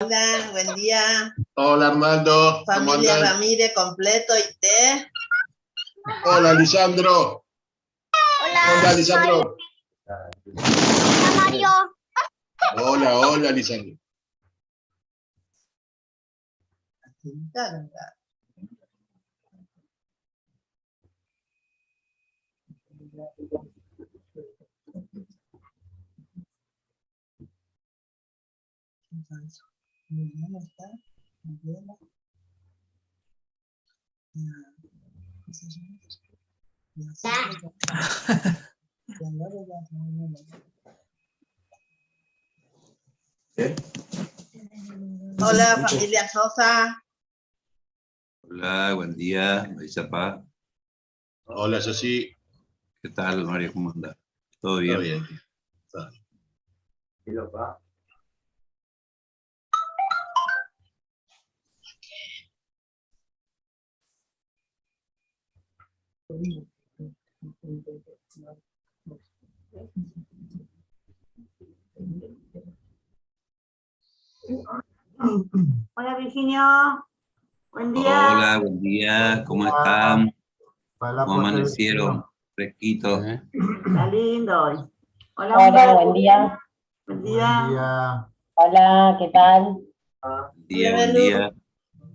Hola, buen día. Hola Armando. Familia Ramírez, completo y te. Hola Lisandro. Hola Lisandro. Hola Mario. Hola Lisandro. Hola, familia Sosa. Hola, buen día, Isapá. Hola Ceci. ¿Qué tal, Mario? ¿Cómo andas? ¿Todo bien? Todo bien. Todo bien. Hola Virginio, buen día. Hola, buen día, ¿cómo están? ¿Cómo amanecieron? Fresquito. Está lindo hoy. Hola, Hola, buen día. Buen día. Hola, ¿qué tal? Buen día.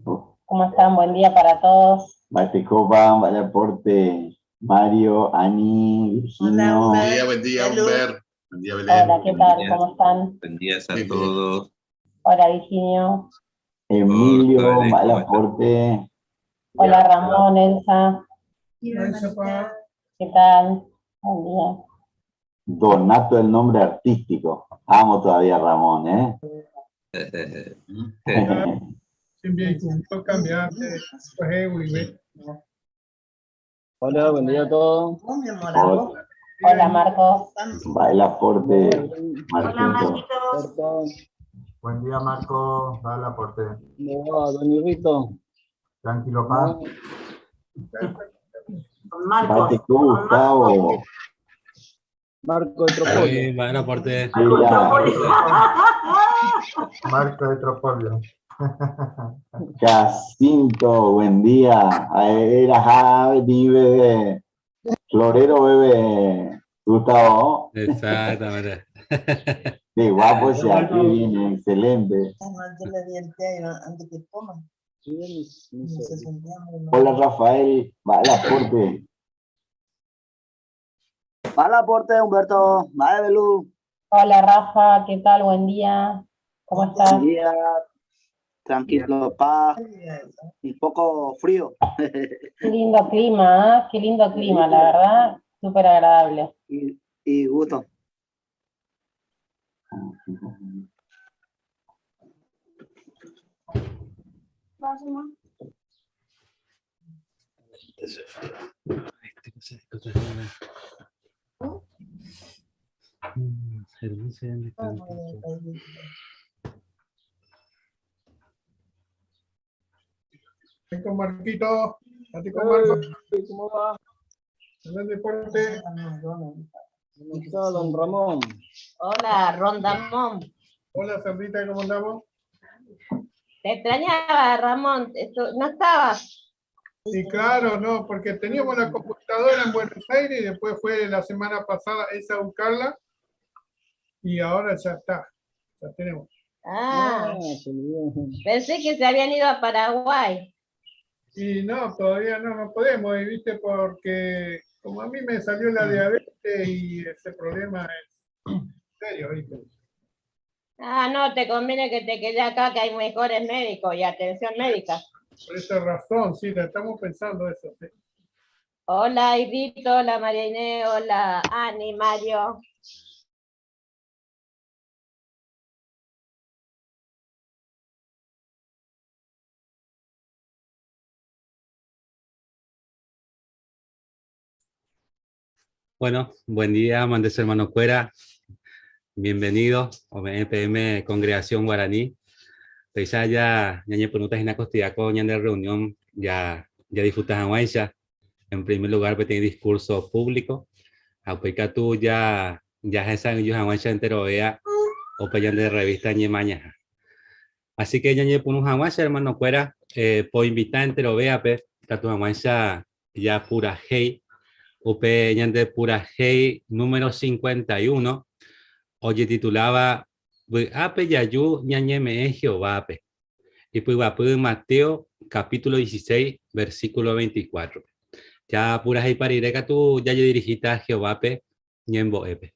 ¿Cómo están? Buen día para todos. Mate Copa, vale aporte, Mario, Ani, Virginio. Buen día, Humber. Buen día, Belén. Hola, ¿qué tal? ¿Cómo están? Buen día a Bien. todos. Hola, Virginio. Emilio, Hola, Belén, vale ¿cómo están? aporte. Hola, Ramón, Elsa. ¿Qué tal? Buen día. Donato, el nombre artístico. Amo todavía a Ramón, ¿eh? Hola, buen día a todos. Hola, Marcos. Vale aporte, Hola Marquito. Marquitos. Buen día, Marco. Dale aporte. ¿Cómo va, don Irrito? Tranquilo, pa. Con Marcos. Mate Gustavo. Marco de Tropoli. Buen aporte. Marco de Tropolio. Jacinto, buen día. Era bebé. Florero, bebé. Gustavo. Exactamente. Qué guapo ese aquí viene, excelente. Yo le di el té antes que coma. Hola Rafael, vale aporte. Vale aporte, Humberto. Vale, Belú. Hola, Rafa, ¿qué tal? Buen día. ¿Cómo estás? Buen día. Tranquilo, paz. Un poco frío. Qué lindo clima, ¿eh? Qué lindo clima, la verdad. Súper agradable. Y gusto. Con Marquito. Con Marco. ¿Cómo va? El deporte. ¿Cómo está, don Ramón? Hola, Rondamón. Hola Sandrita, ¿cómo andamos? Te extrañaba, Ramón. ¿No estabas? Sí, claro, no, porque teníamos la computadora en Buenos Aires y después fue la semana pasada esa a buscarla y ahora ya está, ya tenemos. Ah, se olvidó. pensé que se habían ido a Paraguay. Y no, todavía no podemos, y viste, porque como a mí me salió la diabetes y ese problema es serio, viste. Ah, no, te conviene que te quedes acá, que hay mejores médicos y atención médica. Por esa razón, sí, la estamos pensando eso, sí. Hola, Irito, hola, María Inés, hola, Ani, Mario. Bueno, buen día, Mandes hermano Cuera. Bienvenido a EPM Congregación Guaraní. Pesa ya preguntas en la costilla con de reunión ya disfrutas en Guaisha. En primer lugar, pues tiene discurso público. Aunque tú ya esa ellos en Guaisha entero vea o pues de revista ni mañana. Así que ya por un jaguasa, hermano Cuera, por invitar entero vea, pe, tu jaguasa ya pura hey, upe ya de pura hey número 51, oye titulaba Ape Yayu ñañeme Jehová, pe. Y pues Mateo capítulo 16, versículo 24. Ya pura hey parireka tú ya dirigiste a Jehová, pe, ñembo epe.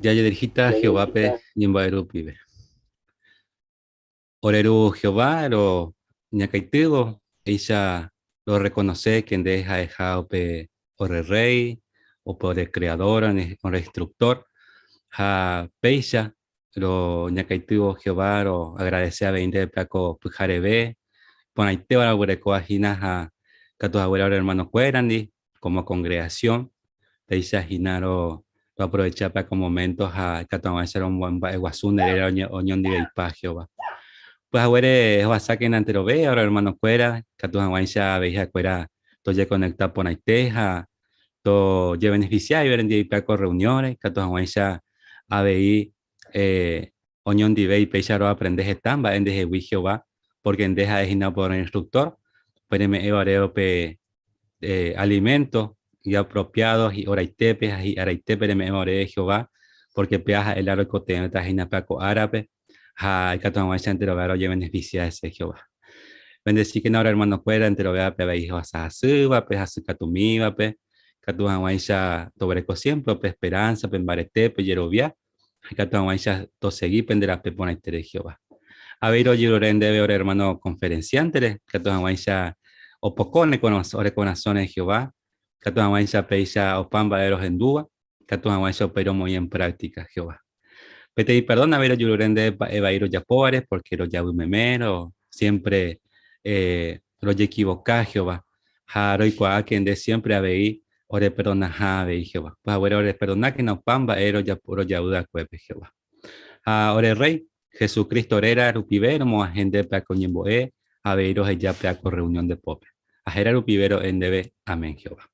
Ya dirigiste a Jehová, pe, ñembo pibe. Oreru Jehová, lo ñacaitivo, ella lo reconoce que deja dejado pe ore rey, o por el creador, o el instructor, ha peisa, lo ñacaitivo Jehová, lo agradece a 20 de placo pujarebe, pon ahí te va a ver coajinas a catos abuela hermanos cuerandi, como congregación, peisa ginaro, lo aprovechar para con momentos a catos avanzar un buen guasún, era oñón de Ipa Jehová. Pues ahora es WhatsApp en antero ve, ahora hermano cuera, que tu aguancha veja cuera, to ya conecta por aiteja, to ya beneficia y ver en día con reuniones, que tu aguancha a ver oñón de ve y pecharo aprendes estamba en deje Jehová, porque en deja de por el instructor, pues me evareo pe alimentos y apropiados y oraitepes y araitepe me evareo Jehová, porque peaja el arco te metas paco árabe. Ha katong wa entero vero ye beneficia ese Jehová. Bendecir que ahora hermano cuera entero vea pe hijo asasuba pe asukatumiba pe katong wa isha tobreko siempre pe esperanza pe barete pe yerovia katong wa isha to seguir pendera pe pona tere Jehová. A ver oye orende ve hermano conferenciante katong wa isha opocone con ore corazones de Jehová katong wa isha pe isha opamba de los endúa katong wa isha pero muy en práctica Jehová. Pedí perdón a ver a Yururende Evairo Yapores, porque los Yabumemero, siempre los equivoca Jehová. Jaro y Coaquien de siempre a veí, ore perdona Jave Jehová. Pues ahora ore perdona que no pamba, ero Yapuro Yabuda Cuepe Jehová. Ore Rey, Jesucristo orera, Rupivero, Moagende Peacoñemboe, a veiro ya Peaco reunión de Pope. A Jera Rupivero en debe, amén Jehová.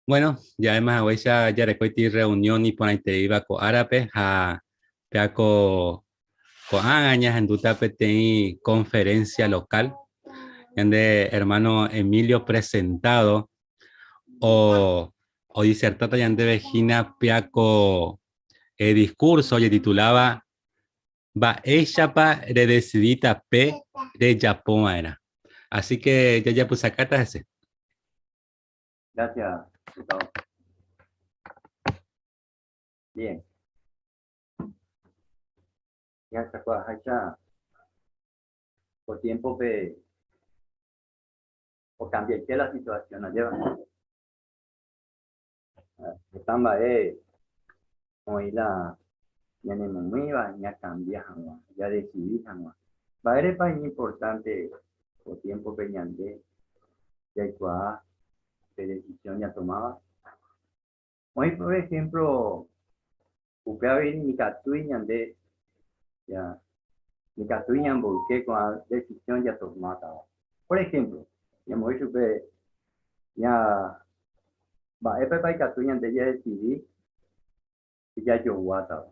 Bueno, ya además ya recuerdo reunión y por ahí te iba con árabe a peaco Coañas en Dutapetei conferencia local, donde hermano Emilio presentado o disertata ya de Vegina Piaco discurso y titulaba Va ella pa redecidita P de Japón era. Así que ya pues acá está ese. Gracias, Gustavo. Bien. Ya sacó a Hacha por tiempo que o cambié la situación allá. Estamba hoy la ya no me iba ya cambié ya decidí va a ser para importante por tiempo que ya andé ya de decisión ya tomaba. Hoy por ejemplo Upeavi ni Catuiñan de ya ni Catuiñan porque con la decisión ya tomada. Por ejemplo, ya muy supe ya va para Catuiñan de ya decidí ya yo guata.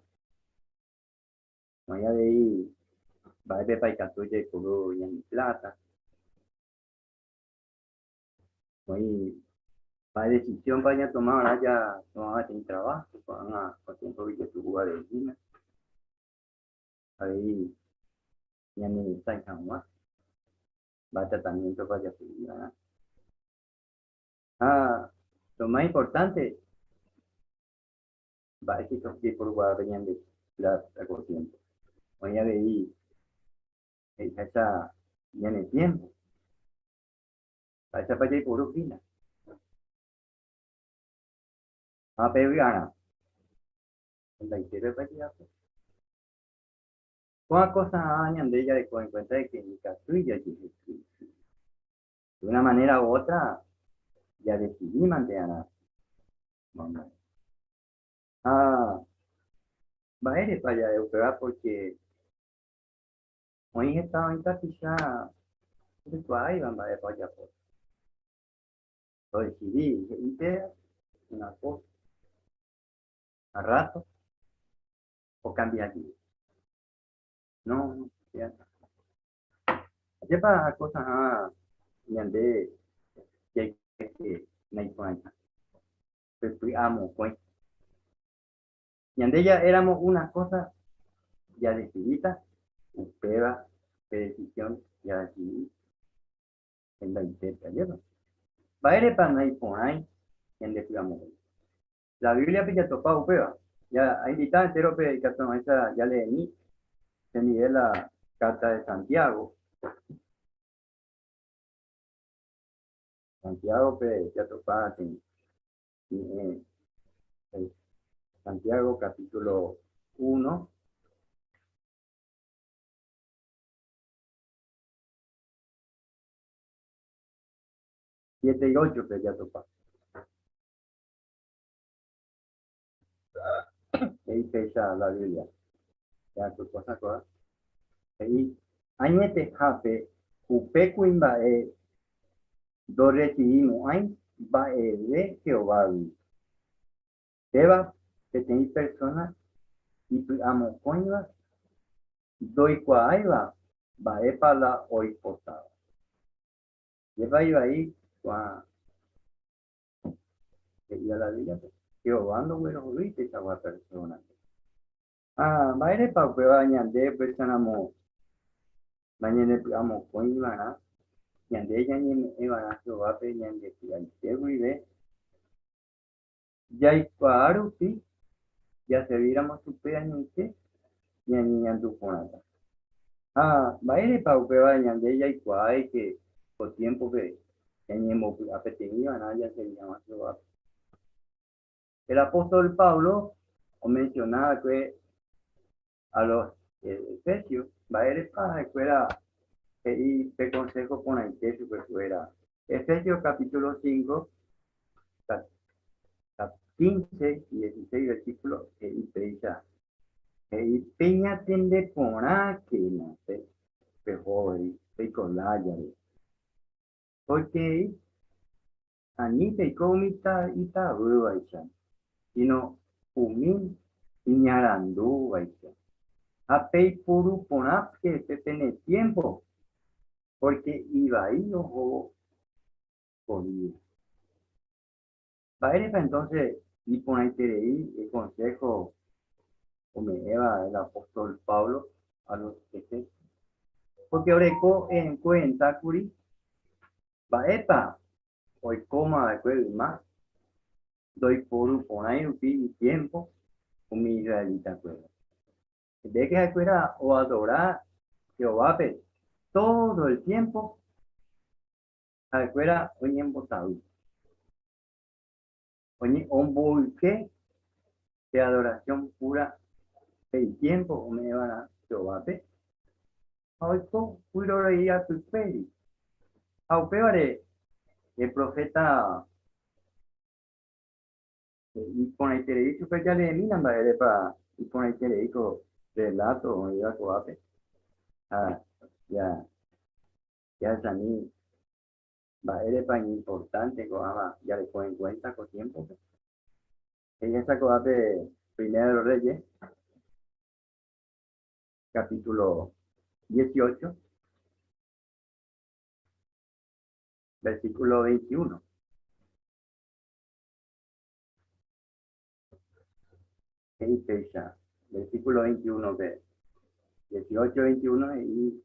No ya de ahí va para Catuiñan color ya ni plata. Hoy la decisión vaya a tomar ya tomaba sin trabajo van a tiempo que tuvo de China ahí ya ni está en Canadá va tratamiento para su vida. Lo más importante va a ser que por guardar de la corriente voy a ver esa ya en el tiempo va a para por China pero gana la historia para allá. Una cosa años de ella de cuenta de que mi casuilla de una manera u otra ya decidí mantener va a ir para allá de operar porque hoy estaba en casa de tu ahí van a ir para allá por lo decidí hice una cosa a rato o cambiar aquí no ya lleva cosas y andé que no hay cuenta pues fui amo cuenta y andé ya éramos una cosa ya decidida prueba de decisión ya decidí en la intenta lleva va a ir para no hay por ahí en decíamos la Biblia pilla topado prueba ya ahí está entero que esa ya leí se mide la carta de Santiago pues ya topaba en Santiago capítulo 1 7 y 8 que ya topa. Ahí pesa la Biblia. Ya tu cosa. Ahí añete jape upecuin bae do recibimos ay bae de Jehová. Deba que tenéis personas y amo coñas doy cuaiva bae para la hoy posada. Lleva ahí ya la Biblia Jehová no bueno viste esa persona. Baile para que vayan de personas mañana amo coña Yande ya ni iban a Jehová yande de ya y claro sí ya se viéramos su pedañite y ni andu con nada baile para que vayan de ella y cuál que por tiempo que teníamos apetecido ya se llama Jehová. El apóstol Pablo mencionaba que a los efesios baile para que fuera y te consejo con el texto que fuera Efesios capítulo 5 15 y 16 versículos y dice y peña tiende por que no sé mejor y con la llave porque ani te comita y ta sino umin iñarandu vaisa Apei puru ponap que se tiene tiempo. Porque iba ahí ojo podía. Para entonces, y por ahí el consejo o me lleva el apóstol Pablo a los que porque oreco en cuenta curi va epa hoy coma de acuerdo más doy por ahí un tiempo con mi israelita acuerdo de que acuerda o adorar Jehová todo el tiempo acuerda hoy en botado hoy un bolque de adoración pura el tiempo me van a Jehová hoy puedo ir a tu peli aunque el profeta y con el televisor pues ya le miran para y con el televisor relato o ya coape ya es a mí va para importante coama ya le ponen cuenta con tiempo ella sacó de Primera de los Reyes capítulo 18 versículo 21 versículo 21 de 18-21 y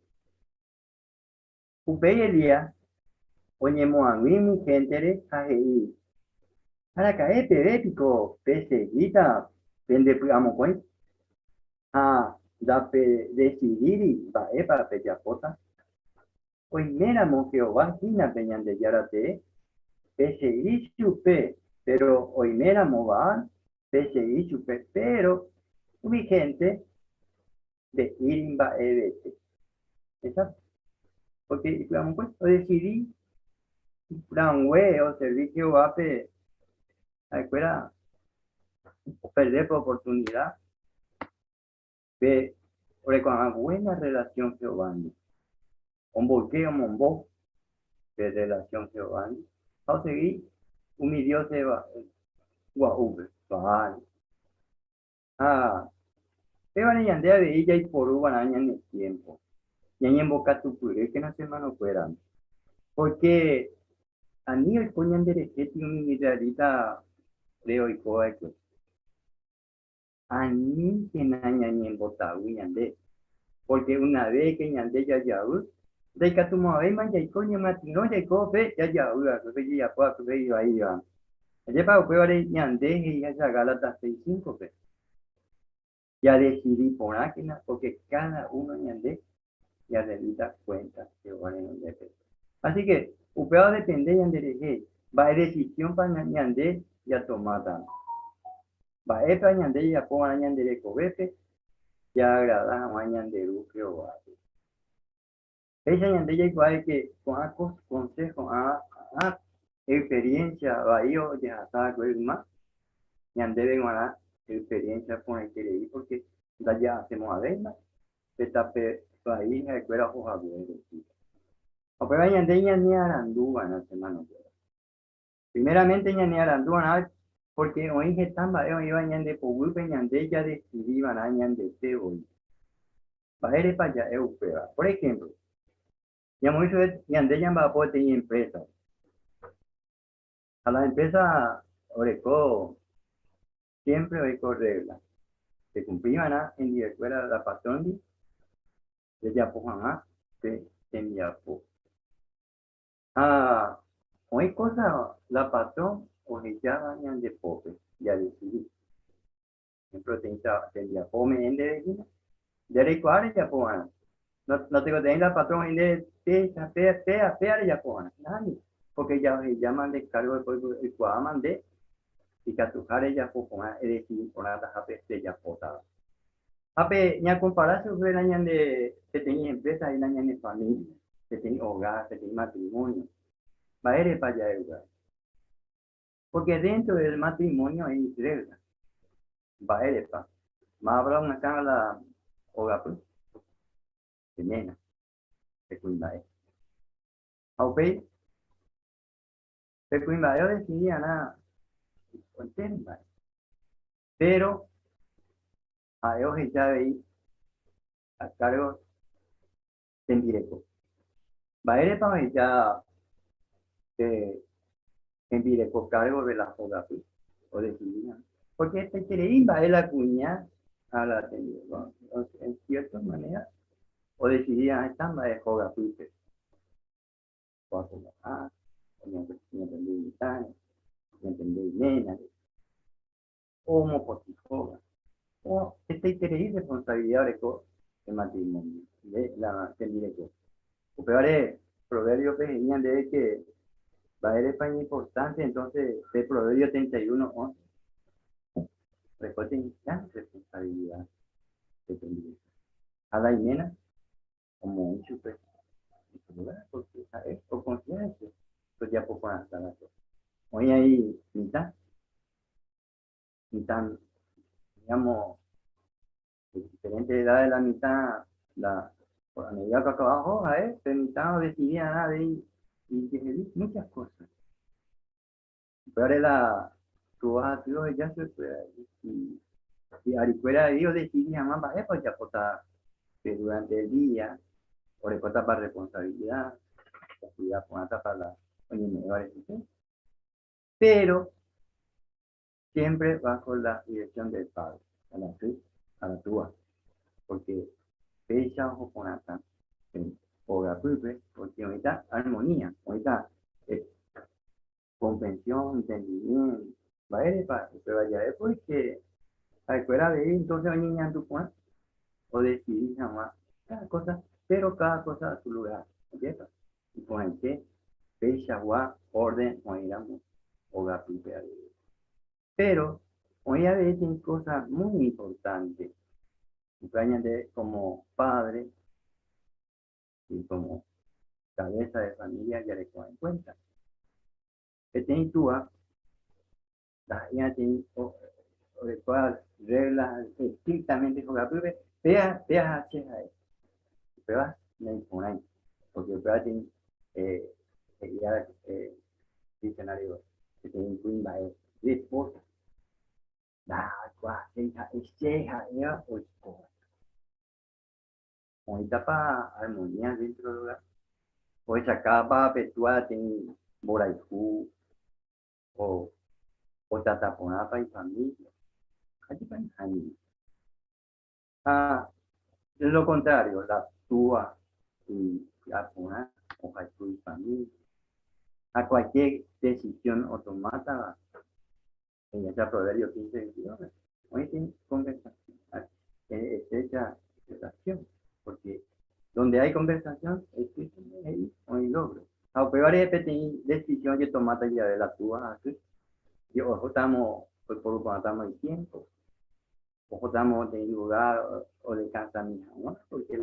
Upey Elías oñemo a mí mi gente ahí para caer perético peseguita pende amo pues da decidir va para pechapota pues méramos Jehová Gina peñan de yarate peseguí chupe pero hoy méramos va peseguí chupe pero mi gente de Irimba Ebete. ¿Exacto? Porque, digamos, pues, o decidí, un o servicio va a escuela, perder por oportunidad, de, con una buena relación Jehová, un volqueo, un bo, de relación Jehová, a seguir, mi Dios se va, guauve, va, te van a yandea de ella y por uva en el tiempo. Y en boca tu pure que no se mano fuera. Porque a mí el coñan de receti un realita de hoy coa que a mí que naña ni en bota ñande. Porque una vez que ñande ya de que tu mamá man ya coña matino ya cope ya que ya puedo que yo ahí ya. El pago fue vale ñande y ya gala hasta 65 pe. Ya decidí por máquina porque cada uno ñande ya realita cuenta que valen un defecto. Así que, upeo depende de ñande va a decisión para ñande ya tomada. Va a para ñande ya ponga ñande de cobete ya agrada a ñande que o va. Esa ñande ya igual que con consejo a experiencia va yo ya está con más ñande de una experiencia con el que leí porque ya hacemos a ver más se tape ahí a escuela hoja verde. Pero ñande ñande arandúa en la semana. Primeramente ñande arandúa porque hoy están iba ñande por ñande ya decidí van a ñande te hoy. Baere para allá europea. Por ejemplo, ya mucho ñande ya va a poder tener empresas. A la empresa oreco siempre oreco reglas. Se cumplían en la escuela de la patrón de ya pojan que tenía poco. Hoy cosa la patrón o ya bañan de pobre, ya decidí. Por ejemplo, tendría come en de recuar ya pohan. No tengo de la patrón en de pea ya pohan. Nadie. Porque ya llaman de cargo de cuaman de y catujare ya pohan, es decir, por nada jape ya potada. Jape, ya compararse fue la ñan de que tenía empresa y la ñan de familia, que tenía hogar, que tenía matrimonio. Va a ir para allá el lugar. Porque dentro del matrimonio hay reglas. Va a ir para. Más habrá una cámara hogar, pues. De nena. De cuimbae. Aunque. De cuimbae yo decidía nada. Contenta. Pero. A ellos ya veí. a cargo de Envireco. Baere para ya Envireco cargo de la joda o de Silvina. Porque este quiere va la cuña a la Envireco. En cierta manera, o decidían esta de joda pipe. O a como no entendí mitad, no entendí nena, o mopotijoga. O este quiere responsabilidad de matrimonio, de la Envireco. O peor es, proverbios que venían de que va a ser España importante, entonces el proverbio 31:11 recuerden ya responsabilidad de Envireco. A la Inena, como un chupe, porque es por conciencia, pues ya poco hasta la cosa. Hoy hay mitad, digamos, de diferente edad de la mitad, por la medida que acá abajo, mitad decidía nada de y muchas cosas. Pero ahora tú vas a Dios y ya se puede, y arifuera de Dios decidía más, pues ya pota durante el día, o le pota para responsabilidad, actividad con ata para la mejores, pero siempre bajo la dirección del Padre, a la tuya, porque fecha ojo con ata, o la porque ahorita armonía, ahorita comprensión, entendimiento, va a ir para que vaya después que a la escuela de ir, entonces va a niñar tu cuenta, o decidir jamás cada cosa, pero cada cosa a su lugar, ¿entiendes? Y con el que fecha, orden, o digamos, o la primera. Pero hoy a veces hay cosas muy importantes, de como padre y como cabeza de familia ya le cogen en cuenta. Que tiene tú, ya tiene reglas estrictamente con la prueba, vea a prueba la imponen, porque prueba tiene diccionario que tiene un de esposa. La cuarta es ceja, ella o esposa. Ahorita para armonía dentro del hogar, pues acá para petua tiene boraijú o tataponapa y familia. Es lo contrario, la tua y la pona o y familia. A cualquier decisión automata, en ese proverbio 15:22, hoy tiene conversación, estrecha relación, porque donde hay conversación, existe hoy logro. A peor es que decisión que tomata ya de la tua, así. Y ojo, estamos, pues por lo estamos en tiempo. Ojo, estamos de lugar o de casamiento, ¿no? Porque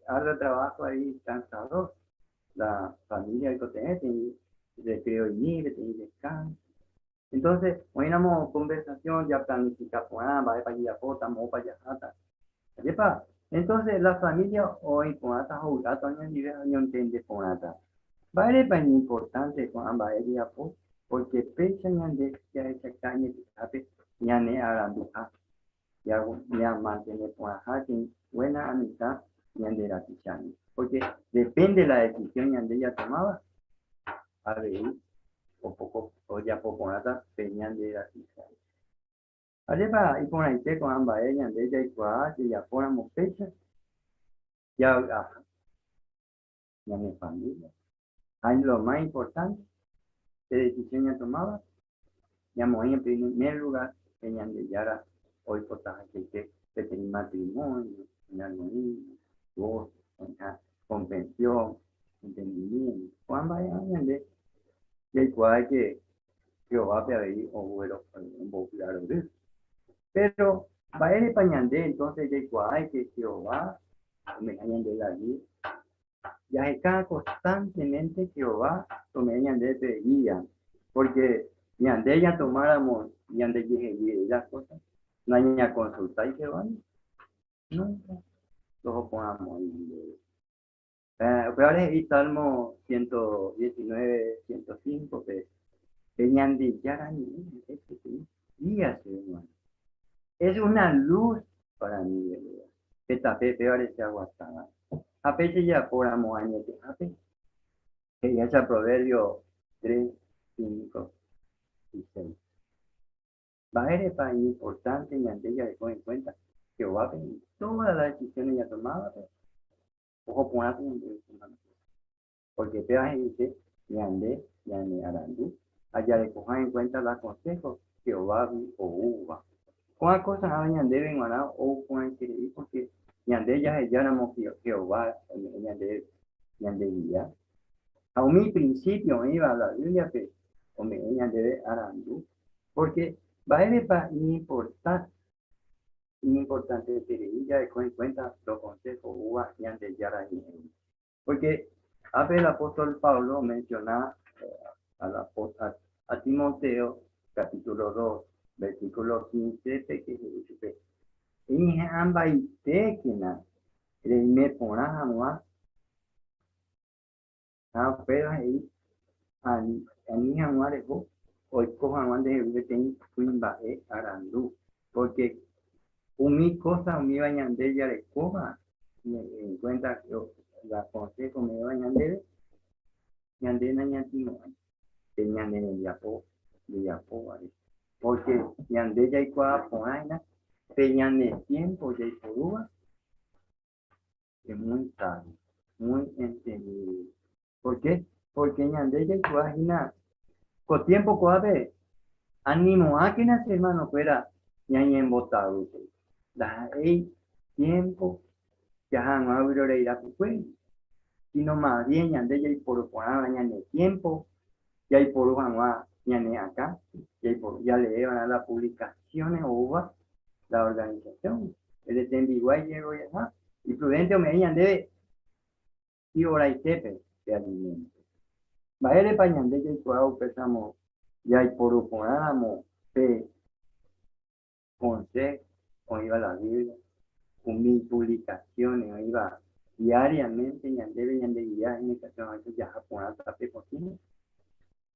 harto trabajo ahí cansador. La familia que tiene recreo y libre, tiene descanso. Entonces, hoy tenemos conversación, ya planificamos, va para allá, estamos para allá. Entonces, la familia hoy, con esta jugada, no entiende con esta. Va a ser importante con ambas ellas, porque pensan en que esa caña que ya ne aranduja, ya mantiene con ajá, buena amistad, ya de la tichana. Porque depende de la decisión que ella tomaba, a ver, o poco, o ya poco nada, peñan de la tichana. Además, y con ahí con ambas ellas, de ella y cuá, que ya ponemos fecha, ya mi familia. Ahí lo más importante, qué decisión ya tomaba, ya en primer lugar, peñan de Yara, hoy potaje que tenía matrimonio, en armonía, voz, comprensión, entendimiento. Cuando hay alguien de que cual que Jehová te ahí o bueno, un popular de eso. Pero va a ir pañande, entonces que cual que Jehová me hayan de la vida. Ya está constantemente Jehová me hayan de guía, porque ni ande ya tomáramos y ande llegue las cosas, no hay a consultar y Jehová, nunca los pongamos ahí. Pero ahora es Salmo 119, 105, que tenían de guía, hermano. Es una luz para mí, Peta pepe parece aguastada. A peche ya por amoañete. A peche. Que ya sea proverbio 3, 5 y 6. Baere para importante y ante ella dejó en cuenta que va a venir todas las decisiones ya tomadas. Ojo, ponate en el porque te vas a decir, yande arandú. Allá le cojan en cuenta los consejos que va o uva. Con cosas habían deben ganar o con el porque yande ya no que va yande guía. A mi principio me iba a la Biblia que me yande arandú porque va a para importante que ella dejó en cuenta los consejos uva yande ya porque el apóstol Pablo menciona a Timoteo, capítulo 2, versículo 15, que dice, y ambas tekena, me ponamos a pero ahí, a mí amargo, hoy cojan de ten cuimba arandú, porque mi cosa, mi bañande ya le coja, en cuenta que la consejo me bañande, ñande na ñantino, que ñande en yapo, ¿vale? Porque ñande ya y cuá poaina, pe ñande tiempo ya y porúa, es muy tarde, muy entendido. ¿Por qué? Porque ñande ya y cuá jina, con tiempo cuá ve, ánimo a que nace hermano fuera, ñañe en botado, la tiempo, ya no abro la ira pues, sino más bien ñande ya y por poner ñande tiempo, ya hay por una acá, ya le llevan a las publicaciones o la organización. El de Tembiguay llegó ya, y prudente me digan debe y hora y tepe de alimentos. Va a pañan de que cuando empezamos ya hay por uponamos de consejo, o iba la Biblia, con mis publicaciones, o iba diariamente, ya debe ya de guiar en el caso ya japonés tape cocina.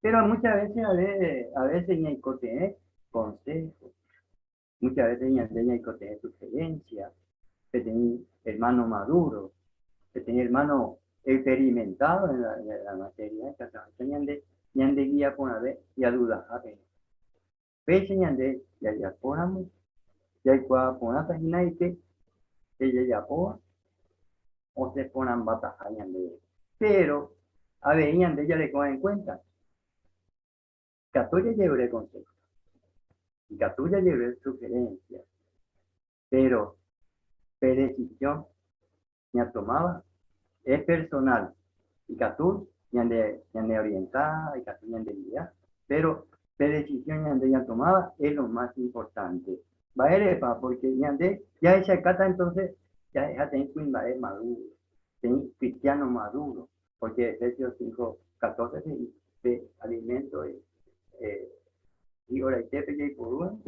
Pero muchas veces ni hay consejos, muchas veces ni hay sugerencias, que tenía hermano maduro, que tenía hermano experimentado en la materia, que ni de guía por una vez y a dudas a ver. Pese ni ya ponamos, ya hay cuadra por una página y que ella ya ponga, o se ponen batallas de. Pero, a ver, de ella le cogen en cuenta. Catuya llevaré consejos, y Catuya llevaré sugerencias, pero decisión ya tomaba es personal, y Catu ya de orientada, y Catu ya de guía, pero decisión ya tomaba es lo más importante. Va a ir porque ya esa cata entonces ya tiene un maduro, tiene cristiano maduro, porque Efesios 5:14 de alimento y ahora y tepe y por uno,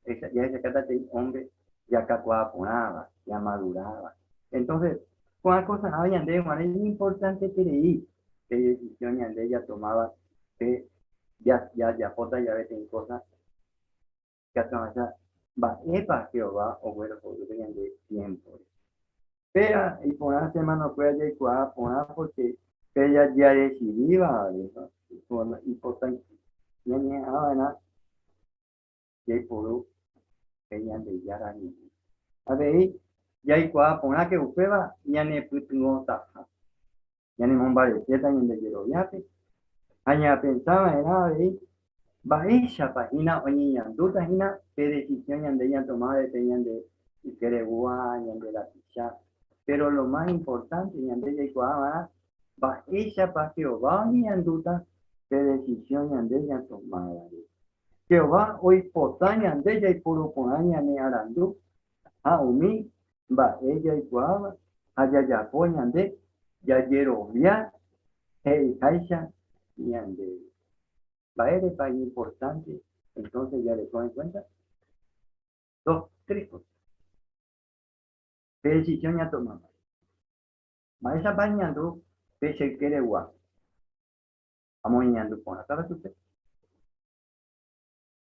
ya esa cata de hombre ya cacuaponaba, ya maduraba. Entonces, ¿cuántas cosas habían de manera importante que leí? Que decisiones de ella tomaba, que ya pota ya ves en cosas que hasta va epa Jehová o bueno, porque tenían de tiempo. Pero, y por una semana fue allá y poner porque ella ya decidía, y por tanto, ya ni nada, y por ella de ya a ver, ya hay poner que upeba, ya ne putingo taja, ya ne mombare, ya también de yeroyate, aña pensaba en nada de va ella página oña duda hina que decisión de ella tomar dependían de Ikeregua, de la picha, pero lo más importante de ella y va ella para que va ni duda que decisión de ella tomar que va hoy potaña de ella y puro ponaña ni arandú a umi va ella y guava allá ya poñan de ya yerovia Aisha y ande va a ser país importante, entonces ya le ponen cuenta 3 cosas. ¿Qué decisión ya tomamos? Va esa bañando, que se quiere guapo. Vamos ñando por acá, usted.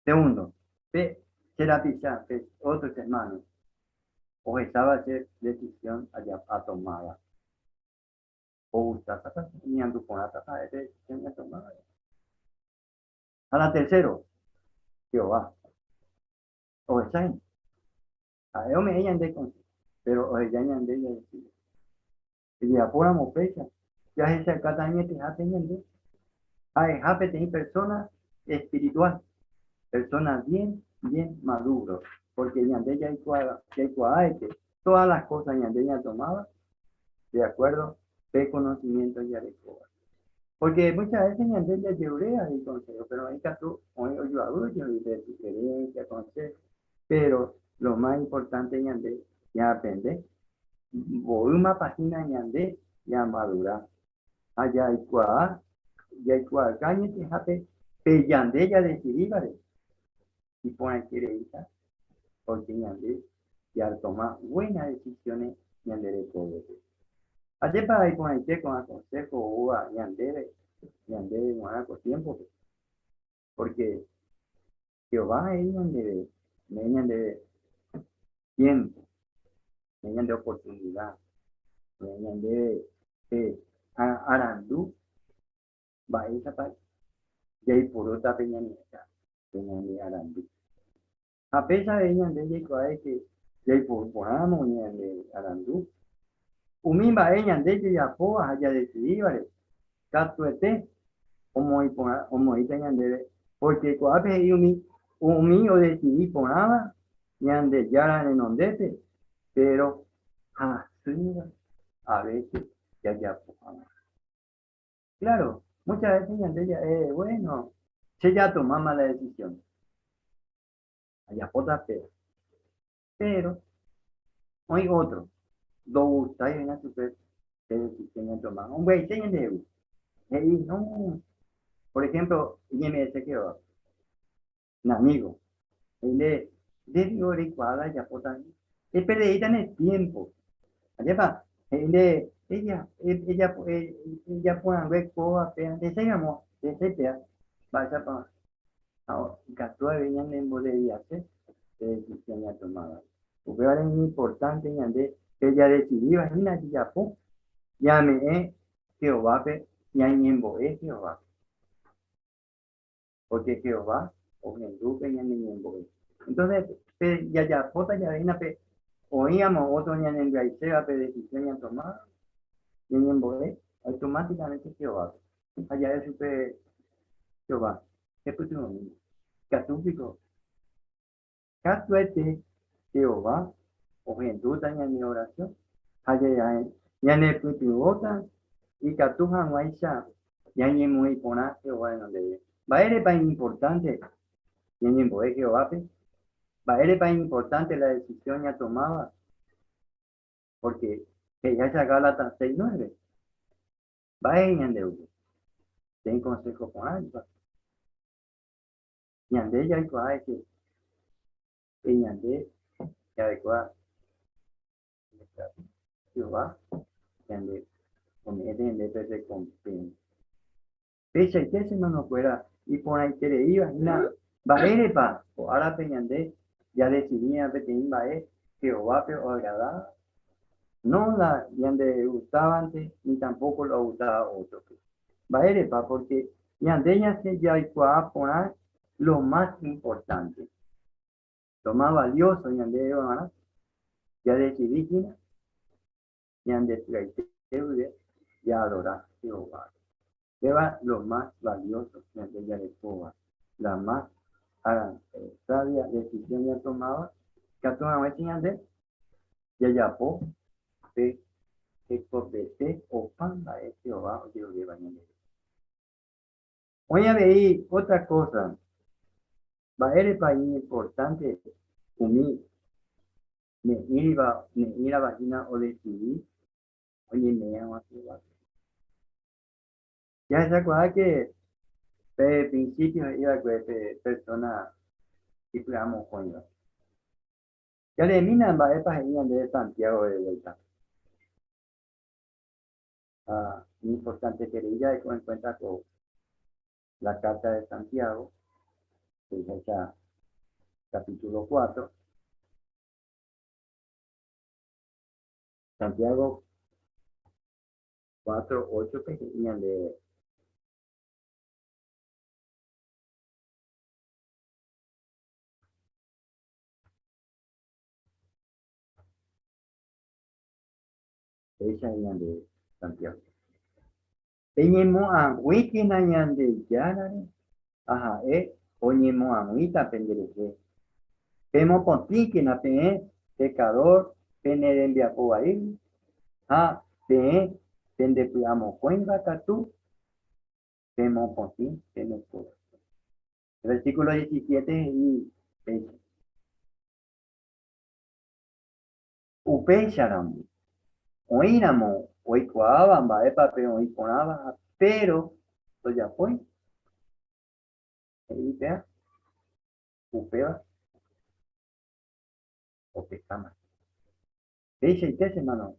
Segundo, ve, se la pisa, otros hermanos. o estaba hacer decisión allá a tomada. O usted está ni ando con la tapa de decisión a tomada. A la tercero, Jehová. O está ahí. A ellos me hayan de con, pero o ya hayan de decir. Y ya ponemos fecha. Ya es el catañe que hace de. Hay hape tiene personas espiritual, personas bien maduros, porque Yandeya y Cuaete, todas las cosas Yandeya tomaba de acuerdo de conocimiento y adecuado. Porque muchas veces Yandeya llorea y consejo, pero hay caso, hoy yo hablo de sugerencia, consejo, pero lo más importante Yandeya ya aprender, voy una página Yandeya ya madurar, allá y Cuaete, ya hay cualquier que hace pellande ya decidí vale y pone que revisar porque ya toma buenas decisiones yande de todo ayer para ir con que con el consejo o yande con tiempo porque Jehová es yande de tiempo de oportunidad yande de arandú va esa parte Jai Purota Peñanita, Peñani Arandú. A pesar de ella, de que Jai Purporamo de Arandú, Umimba ella de Yapoa, haya decidido, Catuete, como de porque Coape y Umi o decidí por nada, Yande Yara en Ondete, pero a veces ya Claro. Muchas veces Yandella, bueno, se ya toma mala decisión. Allá otra pero hay otro. Dos gusta y una super decisión tomar. Un güey, se de no. Por ejemplo, y me dice que un amigo, él le dio recuada ya pota. Es perdida en el tiempo. Allá va, ella puede ver cómo apenas deseamos, desea, vaya para Gastó venían en bolería, decisión ya tomada. Porque ahora es muy importante, que ella decidió, imagínate, ya me Jehová, ya en boé Jehová. Porque Jehová, o Jesús, ya en boé. Entonces, ya, pota, ya venía, oíamos otro ya en Gaisea, decisión ya tomada, y en boé, automáticamente Jehová. Allá es super Jehová. ¿Qué puso lo mismo? Católico. Catuete Jehová, o Jesús daña mi oración. Allá ya en el futuro y Catujan Waisha, ya en muy pona Jehová en donde va a ser importante, y en Boe Jehová, va a ser importante la decisión ya tomada, porque ya se haga la 6-9, va a ir en deuda, ten consejo con algo. Y ande ya hay que y ande ya adecuada Jehová y ande comete en de compensa pese a que se no fuera y por ahí que le iba una va a pa o ahora peñande ya decidía que iba a Jehová pero agradaba no la yande gustaba antes ni tampoco lo gustaba otro va a pa porque yande ya se ya hay que poner lo más importante lo más valioso yande ya decidí yande ya adorar Jehová lleva lo más valioso de ella de Cuba, la más sabia decisión ya tomaba, que a toda vez de ya po de copete o panda Jehová o Dios de baño. Voy a ver otra cosa, va a ser país importante, unir, me ir a vagina o decidir, oye, me llamo a Jehová. Ya se acuerda que de principio iba a persona y plegamos con ellos. Ya le minan va a pasar de Santiago de vuelta. Muy importante que ella encuentra con la carta de Santiago, que es esa capítulo 4. Santiago 4:8 pequeña de ella de Santiago. Peñemo a wiki nayan de yanare. Ajá, oñemo a wita penderese. Pemo ponti que na pe pecador pene de enviapo ahí. Ah, pe tende piamo cuenca tatu. Pemo ponti pene por. Versículo 17 y 20. Upe sharam. Oínamo, oikuaban, va epape, oikonaba, pero, pues ya fue. Ahí vea, upeba, o pescama. Dice, ¿y qué se mano?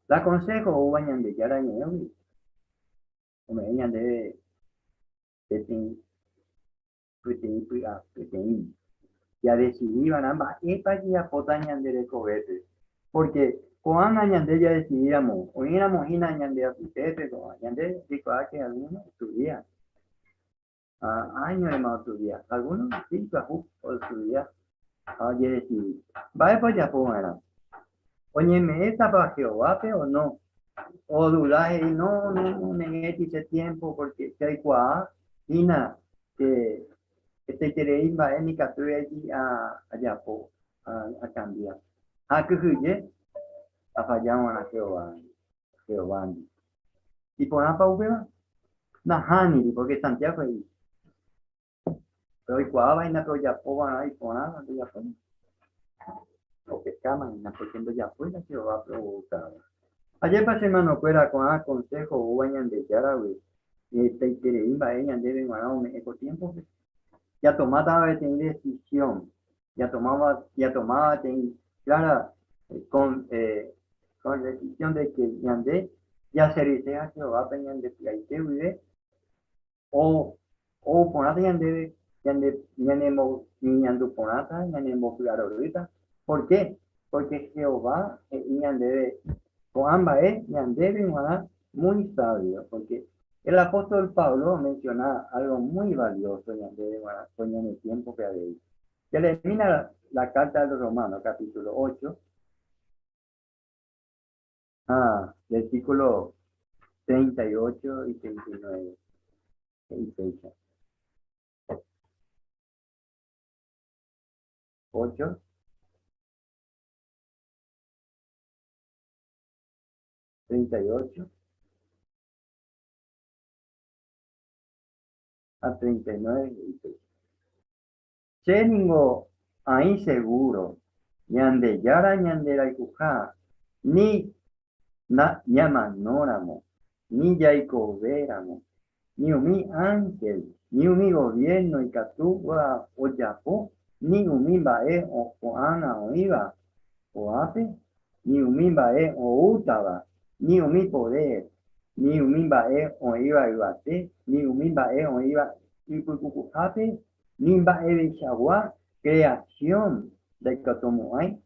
La aconsejo, o bañan de yara en el o me bañan de proteína. Ya decidían ambas, epa ya potañan de recobete. Porque, cuando añan de ella decidíamos, oíamos y añan de apetete, o añan de que algunos estudian. Años de más estudiar. Algunos sí, o estudiar. Oye, decidí. Vaya pues ya pongan. Oye, ¿me está para Jehová o no? O dudaje, no, me ese tiempo porque si hay cuá, y nada, que te queréis va en mi captura allí allá a cambiar. Que huye, a fallamos a Jehová. Y por nada para Ubeba, Nahani, porque Santiago ahí. Pero y cuá vaina, pero ya van ahí por nada, ya fue. O que caman, porque ya fue la Jehová provocar. Ayer pasé mano fuera con consejo o vayan de Yarawe. Y te quiere ir a ella, deben ganar un eco tiempo. Ya tomaba decisión. Ya tomaba clara con decisión de que Yandé ya se dice a Jehová peñan de Piaite vive. O ponate Yandé, Yanemo ni Yandu ponata, Yanemo Clarorita. ¿Por qué? Porque Jehová Yandé. Con ambas Yandé muy sabio, porque el apóstol Pablo menciona algo muy valioso en el tiempo que había. Ya le termina la carta a los Romanos, capítulo 8, versículo 38 y 39. Y fecha. 8. 38 a 39 dice: Cheningo ahí seguro, ñande yara ñandera ikuja, ni na llama nóramo, ni yaiko veramo, ni umi ángel, ni umi gobierno y catuba o yapo, ni umi bae o ana o iba, o ape, ni umi bae o utaba, ni umi poder, ni umimba o iba ibate, ni umimba o iba ipukukuhape, ni mba de shagua, creación de Katomuay,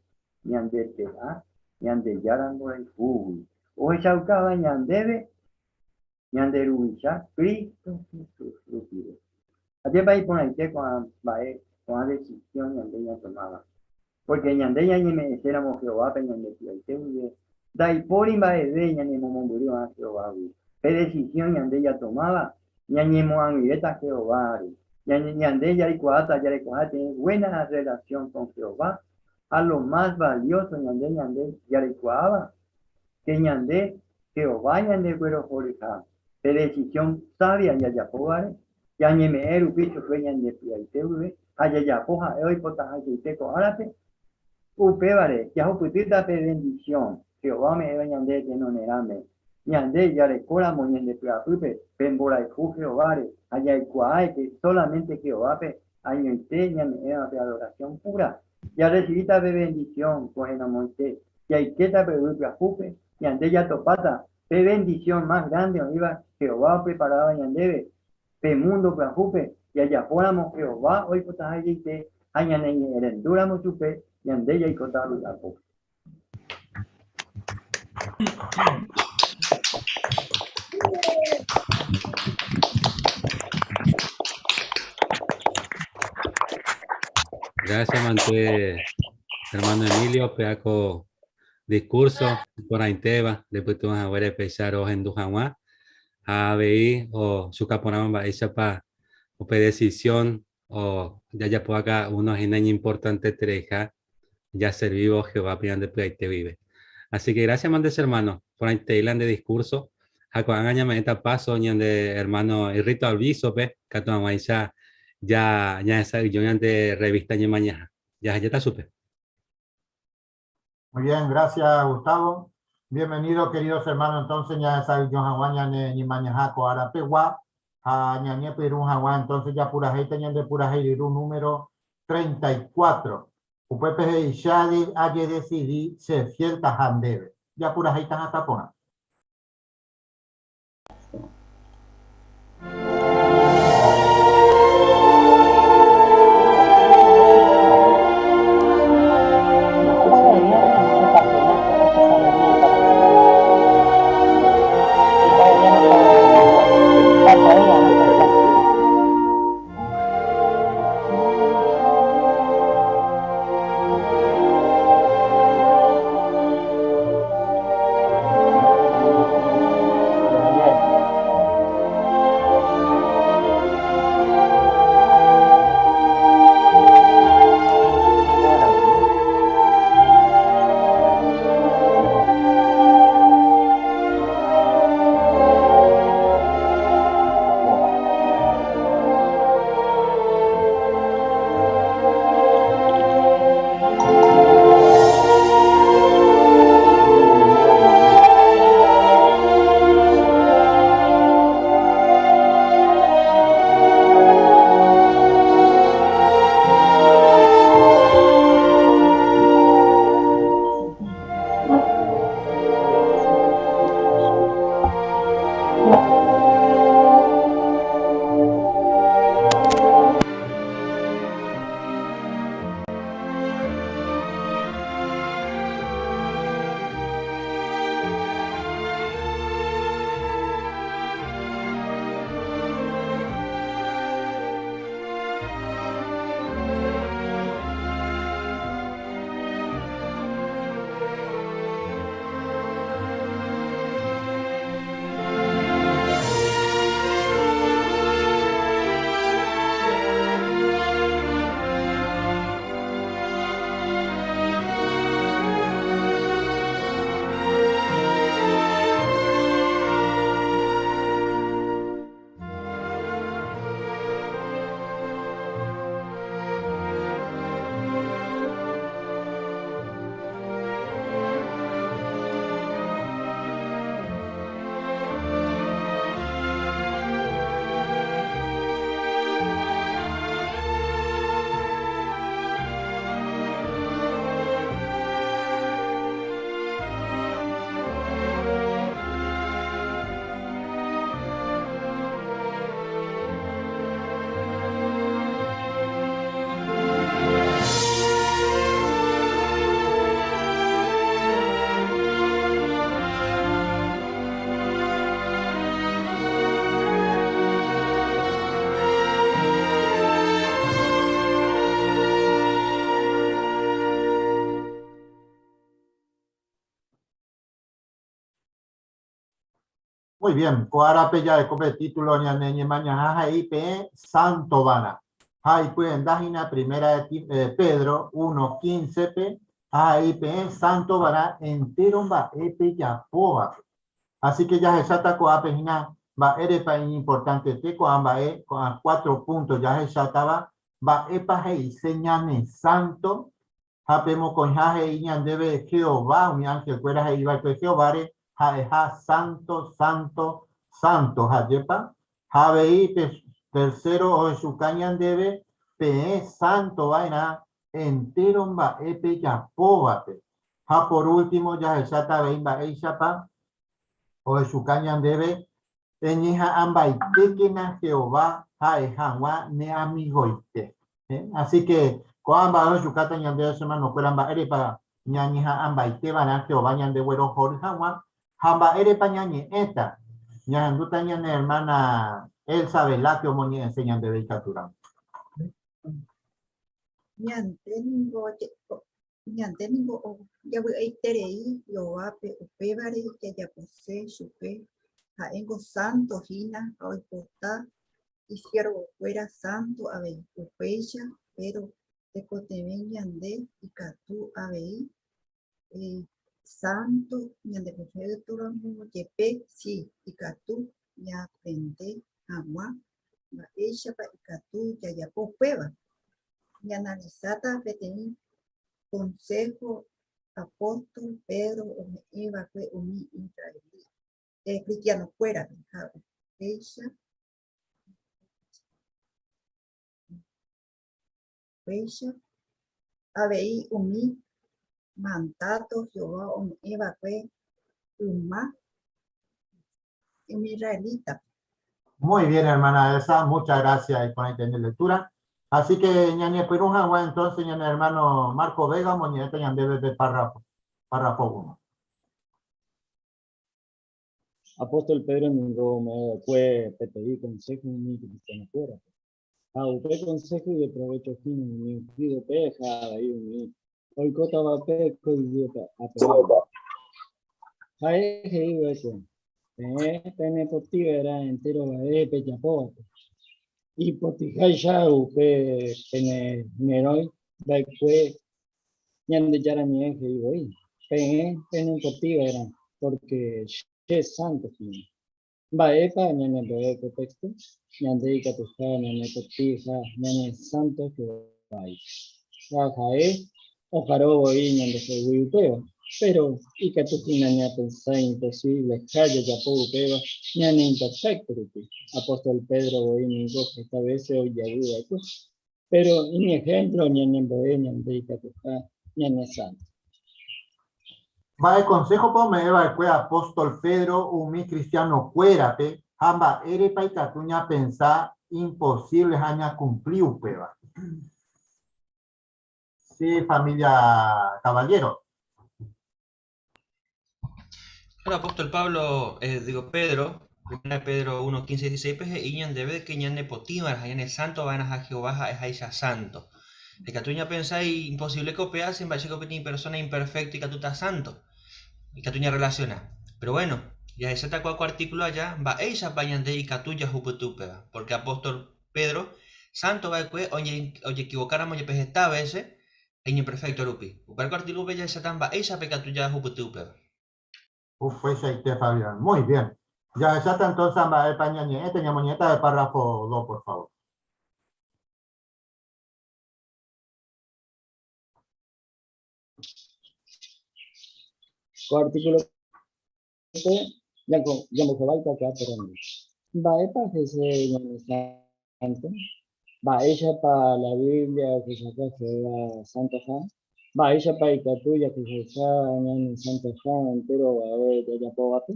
ñande tela, ñande yarango el fútbol. O echaucaba ñandebe, ñande rubicha, Cristo Jesús, Lucido. Ayer va a ir por ahí con la decisión ñande ya tomaba. Porque ñande ya ni me éramos Jehová, ñande ya Dai por imbaedeña ni momomburio a Jehová. ¿Qué decisión ñande ya tomaba? Ñañemo anguileta Jehová. Ñande ya tiene buena relación con Jehová. A lo más valioso ñande ya que ñande Jehová ñande cuero jorija. ¿Qué decisión sabia ya pobare? Ñañeme erupicho fue ñande piaiteuve. Allá poja hoy potaja que árate. Upevare, ya oputita bendición. Jehová me debe ñande que no nerame. Ñande ya le cora moñende piapupe, pembora y Jehová, allá y cuae que solamente Jehová pe, año y te ñame de adoración pura. Ya recibita de bendición, cojena monte, ya y que ta piapupe, ñande ya topata, de bendición más grande, iba Jehová preparaba ñande, pe mundo piapupe, y allá poramos Jehová, hoy potas y te, añane y herenduramos supe, ñande ya y cotaru la popa. Gracias, Mante, hermano Emilio, peaco discurso por Ainteba, después tú vas a ver el pesaro en Dujanwa, a ver o su caponama va esa pa o decisión o ya por acá unos en año importante treja ya servivo Jehová pidan de te vive. Así que gracias, Mandes hermano, por Ainteilan de discurso. A cuando añame esta paso de hermano el rito al bísope, que tu ya esa yo de revista ni mañana. Ya está súper. Muy bien, gracias Gustavo. Bienvenidos queridos hermanos, entonces ya sabes yo hawaña ni mañana ko arapewa a ñañe perú hawa entonces ya pura gente de pura gente número 34. Upepe y shadi aye decidí se cierta handebe. Ya pura gente hasta pona. Muy bien, Coarape ya de come título ñaneñe mañana IP Santo Vana. Hay pueden dágina primera de Pedro 1:15 p. IP Santo Vana entero va EP ya poa. Así que ya se trata coapegina va erepa importante te coamba con 4 puntos ya se trataba va epa y señane santo. Hapemo con jaje y debe Jehová un ángel fuera iba que Jehová ha santo, santo, santo, hayepa, habei tercero o su cañan debe, pe santo vaina, entero va epe ya pobate. Ha por último ya el sata veimba eishapa, o su cañan debe, eñeja ambay tequena Jehová, ha ejanwa ne amigoite. Así que, cuando va a su cata ñan debe semana no fueran va erepa ñañija ambaite van Jehová ñande güero jorjawa, hamba ere pañañe eta, ñanduta ñane hermana Elsa Velakio moñe enseñan de dedicatura. Ñanténingo javy'aiterei Jehovápe upévare jajapose chupe ha'éngo santo hína ha oipota isiervokuéra santo avei upéicha pero tekotevẽ ñande ikatu avei santo ñandepehẽturamo jepe sí ikatu ñapente hag̃ua mba'éichapa ikatu jajapo upéva ñanalizáta peteĩ Consejo Apóstol Pedro ome'ẽva'ekue umi israelí cristiano fuera Peisha avei umi mandato Jehová ome'ẽva'ekue yma israelita. Muy bien, hermana Elsa, muchas gracias por entender lectura. Así que ñañe Peruja, entonces ñañe hermano Marco Vega, moñete ñande de párrafo 1. Apóstol Pedro ningo me fue PTI consejo ni cristiano fuera. Usted consejo y de provecho fino, mi pido peja, ahí mi. Hoy cota va peco y dieta a peor. Ahí que iba eso. Pene potiva era entero de pechapo. Y potijay ya usted pene meroi, va que ñande yara mi eje y voy. Pene potiva era porque es santo fino. Baepa, ñane beco texto, ñande catuja, ñane cotija, ñane santo que vai. Rajae, ojaro voy, ñande se upeo. Pero, y catujina ña pensar imposible, calle ya po upeo, ñane imperfecto, apóstol Pedro voy, ningo, esta vez hoy ya duda. Pero, mi ejemplo, ñane boe, ñande catuja, ñane santo. Va el consejo por me va el apóstol Pedro, umi cristiano cuérape, hamba ere paicatuña pensar imposible haña cumplir upeva. Sí, familia Caballero. El apóstol Pablo, Pedro, 1 Pedro 1, 15, 16, pues iñan debe que ñan nepotima, hayan el santo, van a Jehová, es aisha santo. De que tú ya pensáis imposible copiar sin bache que ni persona imperfecta y que tú estás santo. Y que tú ya relaciona. Pero bueno, ya ese taco artículo allá, va ella vayan de y que tú ya jupetúpega. Porque apóstol Pedro, santo va a que oye equivocáramos y pues esta vez, en imperfecto rupi. Porque el artículo ya ese tan va ella peca tú ya jupetúpega. Pues ahí te Fabián. Muy bien. Ya está entonces va el pañañe, ñamoñeta de párrafo 2, por favor. Artículo ya me falta acá pero va para que se santo va ella para la Biblia que se acá Santa Juan va ella para el catuya que se llama Santa Juan entero va a ver ya pobate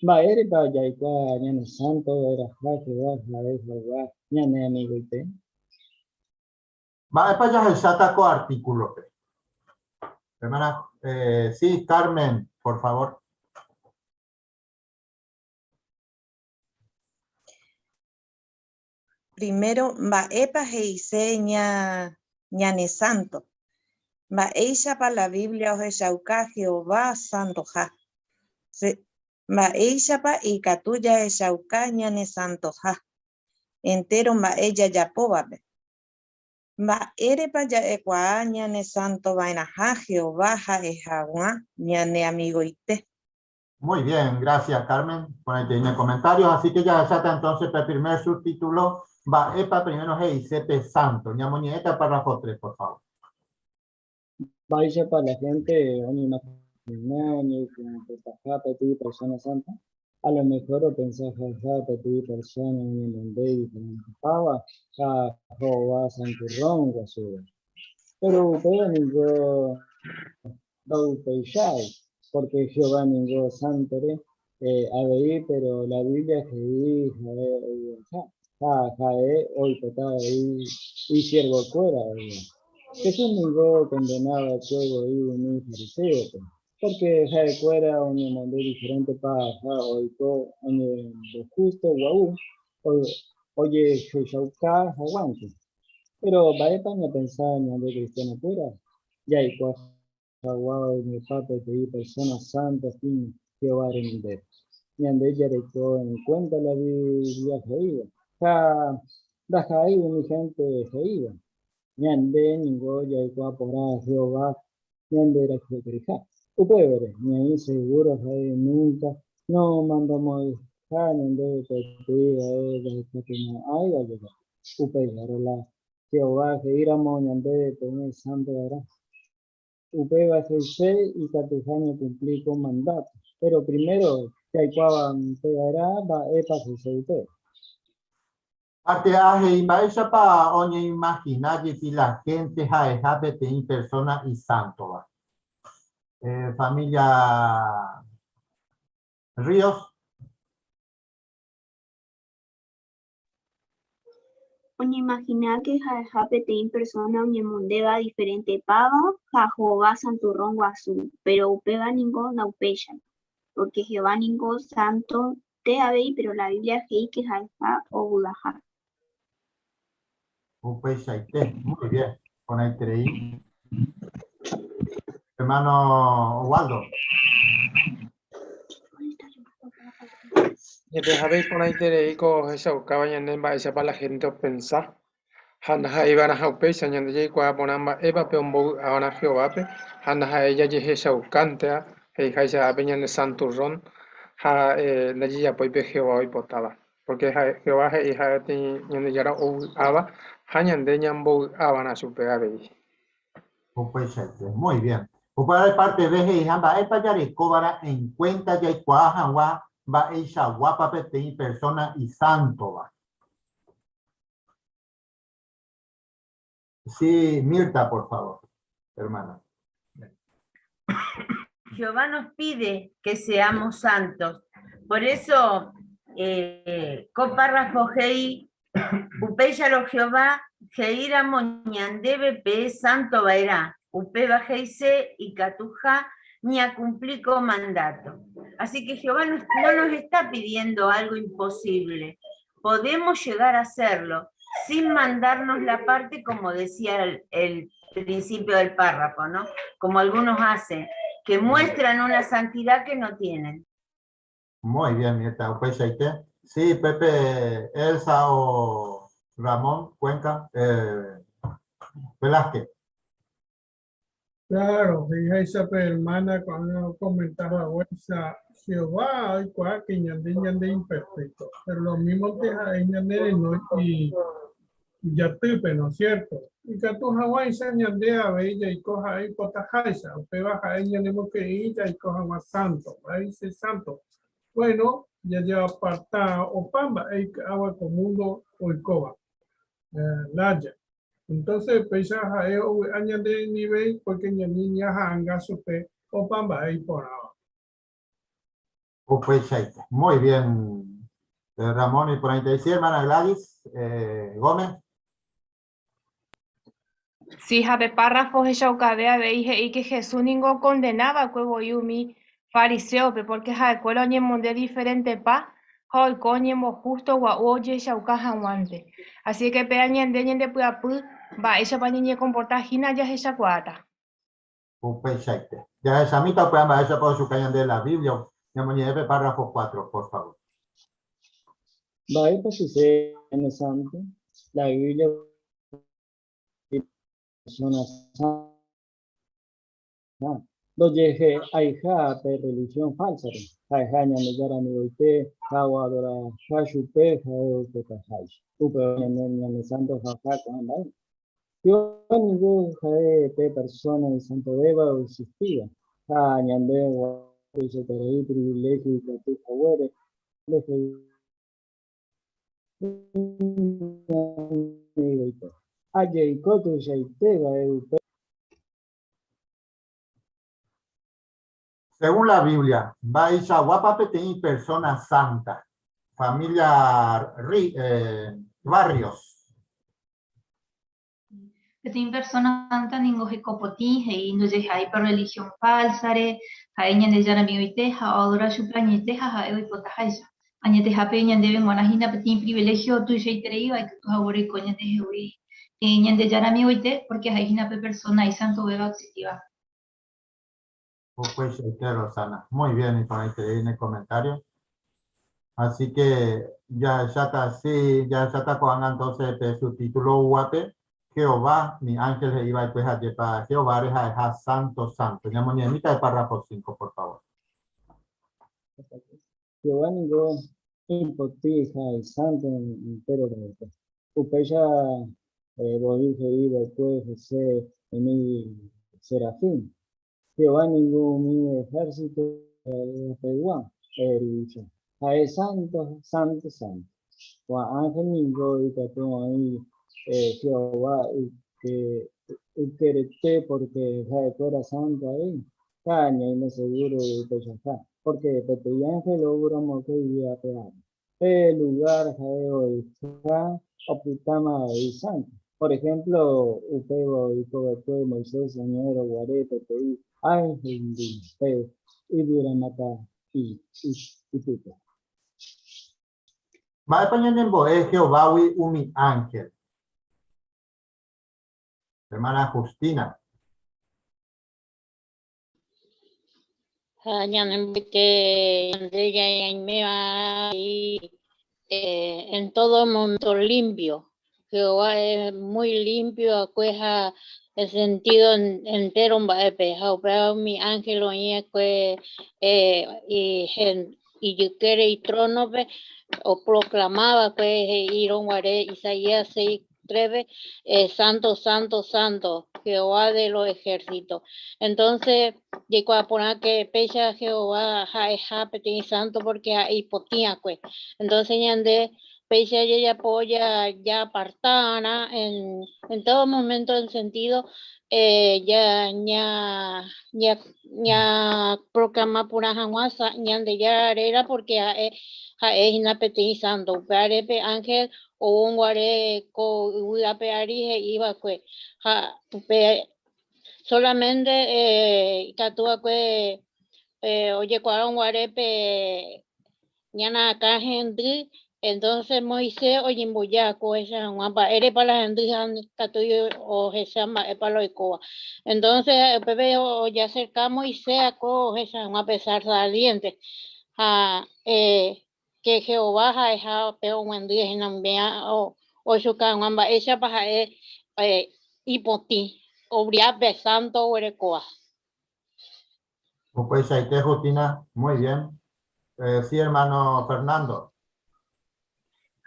va ere para ya acá santo era que va ya ne amigo te Va para allá el sataco artículo. Hermana, sí, Carmen, por favor. Primero, Baepa Heise ñane santo. Baeisha para la Biblia o Eshauka Jehová santo ja. Baeisha pa y catuya Eshauka ñane santo ja. Entero baeya ya pobabe. Baere pa ya ekwa ñane santo vaina ja Jehová ja ejagua ñane amigo ite. Muy bien, gracias Carmen por el comentarios. Así que ya está entonces el primer subtítulo. Va epa primero Heisepe santo. Ñamoñeta párrafo 3, por favor. Vaya para la gente, una que persona santa. A lo mejor o pensar que persona en donde pava, Jehová santurrón, basura. Pero ustedes ninguno porque Jehová ninguno santo ahí, pero la Biblia que dice hoy total y siervo fuera Jesús ningún condenaba a todo y un fariseo, porque se fuera un mundo diferente para hoy todo un justo guau oye Shauka aguante pero va a pensar en de cristiano pura ya hay cosas guau mi papá te di personas santas sin que va a rendir y ande ella en cuenta la Biblia que iba deja ahí mi gente se iba y ande ningo ya hay cosas por Jehová y ande era que crija Upevere, ni ahí seguro que nunca no mandamos en de testiga de que no hay algo. Upevere la Jehová que iramos en de tener santo era. Upeva se y catujano cumplir con mandato. Pero primero que hay cuaban pegará va epa se usted. Ate aje y paisa pa oñe imaginar que la gente jae en persona y santo va. Familia Ríos. Oña imagina que jape en persona oña mundeva diferente pava, Jehová santurrón guazú, pero upega ningún naupeya, porque Jehová ningún santo te habéis, pero la Biblia hei que jaja o budaja. Upeya muy bien, con el treí. Hermano Waldo. Habéis por ahí tereico esa cabaña nemba esa para la gente pensar. Handa iban a haupesa ñande ye kwa ponamba eba peombo ahora Jehová handa ella ye esa ucantea e jaisa apeñan santurrón ha la ya pues Jehová hoy potaba porque Jehová hija ti ñande yara o aba hañan de ñambo abana su pegabe. Muy bien. Por parte de Jamba, es para cobra en cuenta ya cuaja va ella guapa pete persona y santo va. Sí, Mirta, por favor, hermana. Jehová nos pide que seamos santos. Por eso, coparra jogei, upeyalo Jehová, jeira moñandebe pe santo vairá, upeba jeise y catuja ni a cumplir con mandato. Así que Jehová no nos está pidiendo algo imposible. Podemos llegar a hacerlo sin mandarnos la parte, como decía el principio del párrafo, ¿no? Como algunos hacen, que muestran una santidad que no tienen. Muy bien, Mirta. Sí, Pepe, Elsa o Ramón, Cuenca, Velázquez. Claro, hija esa hermana cuando comentaba esa Jehová hay que ñande imperfecto, pero lo mismo que hay ñande no y ya tupe, ¿no es cierto? Y que tu Hawái se ñande a bella y coja ahí potajaisa, usted baja ahí ñande que ella y coja más santo, ahí se santo. Bueno, ya lleva apartado o pamba, hay agua común o el coba, laya. Entonces, pesa añade nivel porque ni niña hanga supe o pamba ahí por ahora. Muy bien, Ramón, y por ahí te decía, hermana Gladys, Gómez. Sí, jabe párrafos ella ocabea veije y que Jesús ningo condenaba cuevo yumi fariseo, porque ja cuelo ñemo de diferente pa, hoy coñemo justo gua oye shauka aguante. Así que pea ñende puapu, va ella pa niñe comporta gina ya ella cuata. Ya esa mitad pues amba ella por su cañón de la Biblia, ya párrafo 4, por favor. Va a suceder en el santo, la Biblia personas do llegue aija de religión falsa aija ñande yara mi oite kawa dora jashupe jao petahai upe ñande santo jaja cuando yo nigo jae pe persona de santo deva existía ñande se te privilegio que tu favore Según la Biblia, Baisha Guapate tiene persona santa, familia Barrios. Tem persona tanta ningo hecopotin, heindo de hai per religión falsare, hainya de jana miuite, ha odora suplañite, ha eu hipotajaisa. Añete hape ñande guanajina petin privilegio tu sheitrei, hay que tu hauri coña de heuri. Ñande jana miuite, porque haijina pe persona y santo beba positiva. Pues, Rosana. Muy bien, y con ahí te en el comentario. Así que ya está, sí, ya está con entonces de su título UAP. Jehová, mi ángel iba a empezar para Jehová, es santo, santo. Ya mañanita el párrafo 5, por favor. Jehová ningo impotija y santo entero de esto. Upeya volví iba después de ser mi serafín. Jehová ningo mi ejército de Peguán. Hay santo, santo, santo. Wa ángel ningo y cató ahí Jehová que ukerete porque fuera santo ahí. Caña y me seguro de porque Pepe Ángel logramos que iba a pegar. El lugar jaeo está optama y santo. Por ejemplo, Upego y Cobepe, Moisés, Señor, Guaré, Pepe, Ángel, Pe, y Duramata, y Pipa. Va a poner en boe Jehová mi ángel. Hermana Justina. En todo momento limpio. Jehová es muy limpio, acueja el sentido entero, mi ángel y yo quiere y trono o proclamaba que Isaías 6:3, santo, santo, santo, Jehová de los ejércitos. Entonces, llegó a poner que pecha Jehová es santo porque hay potía, pues. Entonces, ñande pecha ella apoya ya apartana en todo momento en sentido ya proclama pura janguasa ñande ya era porque es inapetizando parepe ángel o un guare co uape arije iba que solamente catua que oye cuaron guarepe ñana acá gente. Entonces Moisés oye mboyaco esa guapa eres para la gente catuyo o esa para lo ecoa. Entonces bebé o ya acercamos y sea co esa a pesar saliente que Jehová ha dejado peo buen día en ambea o su guamba esa para hipoti obria santo o ecoa. Pues ahí te Justina, muy bien. Sí, hermano Fernando.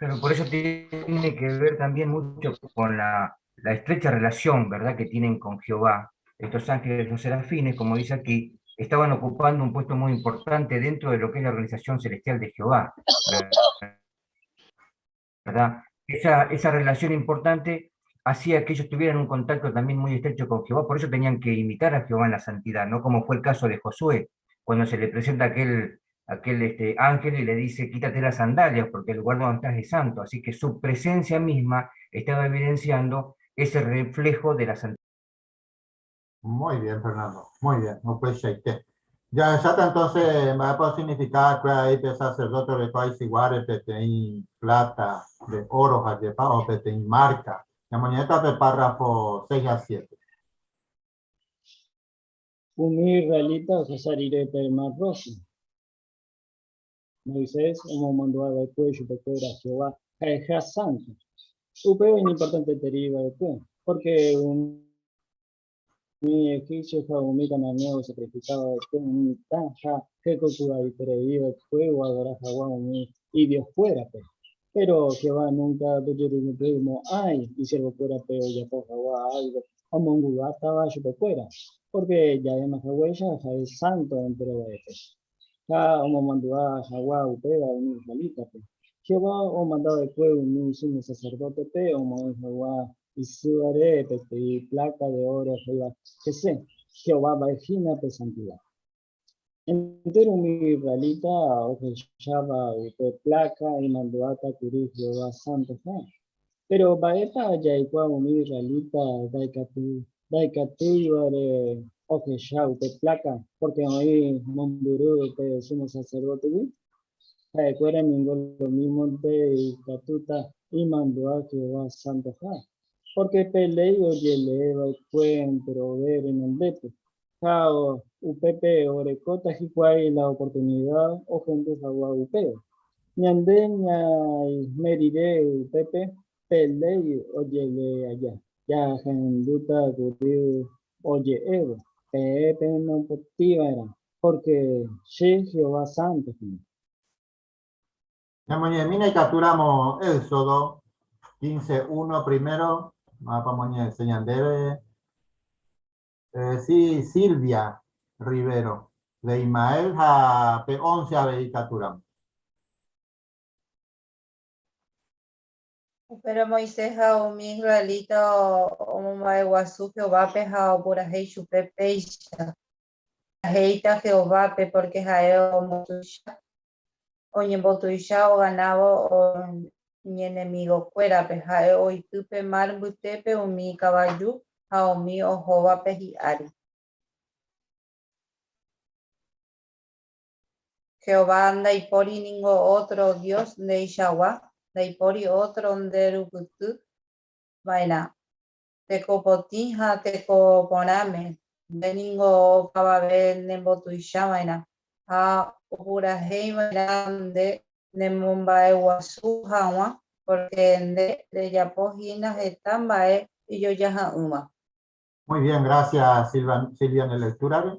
Pero por eso tiene que ver también mucho con la estrecha relación, ¿verdad?, que tienen con Jehová. Estos ángeles, los serafines, como dice aquí, estaban ocupando un puesto muy importante dentro de lo que es la organización celestial de Jehová, ¿verdad? Esa relación importante hacía que ellos tuvieran un contacto también muy estrecho con Jehová, por eso tenían que imitar a Jehová en la santidad, ¿no? Como fue el caso de Josué, cuando se le presenta aquel ángel y le dice, quítate las sandalias porque el lugar donde estás es santo. Así que su presencia misma estaba evidenciando ese reflejo de la santidad. Muy bien, Fernando. Muy bien. No puede ser que. Ya está entonces, va a significar que hay de sacerdote de país igual, de plata, de oro, de pago, de marca. La moneda de párrafo 6 a 7. Un israelita, Cesarire del Mar Rojo. Moisés, como mandó a ver cuello de fuera Jehová, es santo. Upeo es importante deriva después, porque mi egipcio fue un cananeo sacrificado después, mi taja, que cultura y creído fuego, adorar a Jehová, y Dios fuera, pues. Pero Jehová nunca tuvo ay, y si fuera pero ya por Jehová algo, como un lugar estaba yo fuera, porque ya además Jehová ya es santo entero de esto. Como mandó a Jehová, Upea, un israelita, pues. Jehová o mandado después un sumo sacerdote, pero como Jehová y su arete y placa de oro, Jehová, que sé, Jehová va a santidad. Entero mi israelita, o que llama placa y mandó a Tacurí, Jehová santo, Pero baeta ya igual mi israelita daikatu de Ojeshau de placa, porque hoy Mondurú te decimos sacerdote, recuerda ningún lo mismo de Catuta y mandó a Jehová Santo Ja, porque pelei oye leva encuentro ver en el beto. Jao, UPP, Orecota, Jicuay, la oportunidad, o gente agua upeo. Ñandeña y Meride, UPP, pelei oye le allá. Ya, genduta, ocurrido, oye Evo. Pepe no potiva era, porque Jehová Santo. Mina y capturamos Éxodo 15:1 primero. Mapa moñe enseñan debe. Sí, Silvia Rivero. De Ismael a P11 a ver capturamos. Pero Moisés hao mi israelita o mae guasu Jehová pe hao por ahí chupe peixa. Heita Jehová pe porque haeo motuisha. O ñembotuisha o ganado o mi enemigo fuera pe haeo o itupe mar butepe o mi caballo hao mi o Jehová pe hiari. Jehová anda y pori ningo otro Dios de Ishagua. Daipori otro nderukutu vaina teko potija teko poname deningo pavabe nembotuisha vaina a upurahei vaina de nemumbae guasu hawa porque de yapojina etambae y yo ya uma. Muy bien, gracias Silvia en la lectura.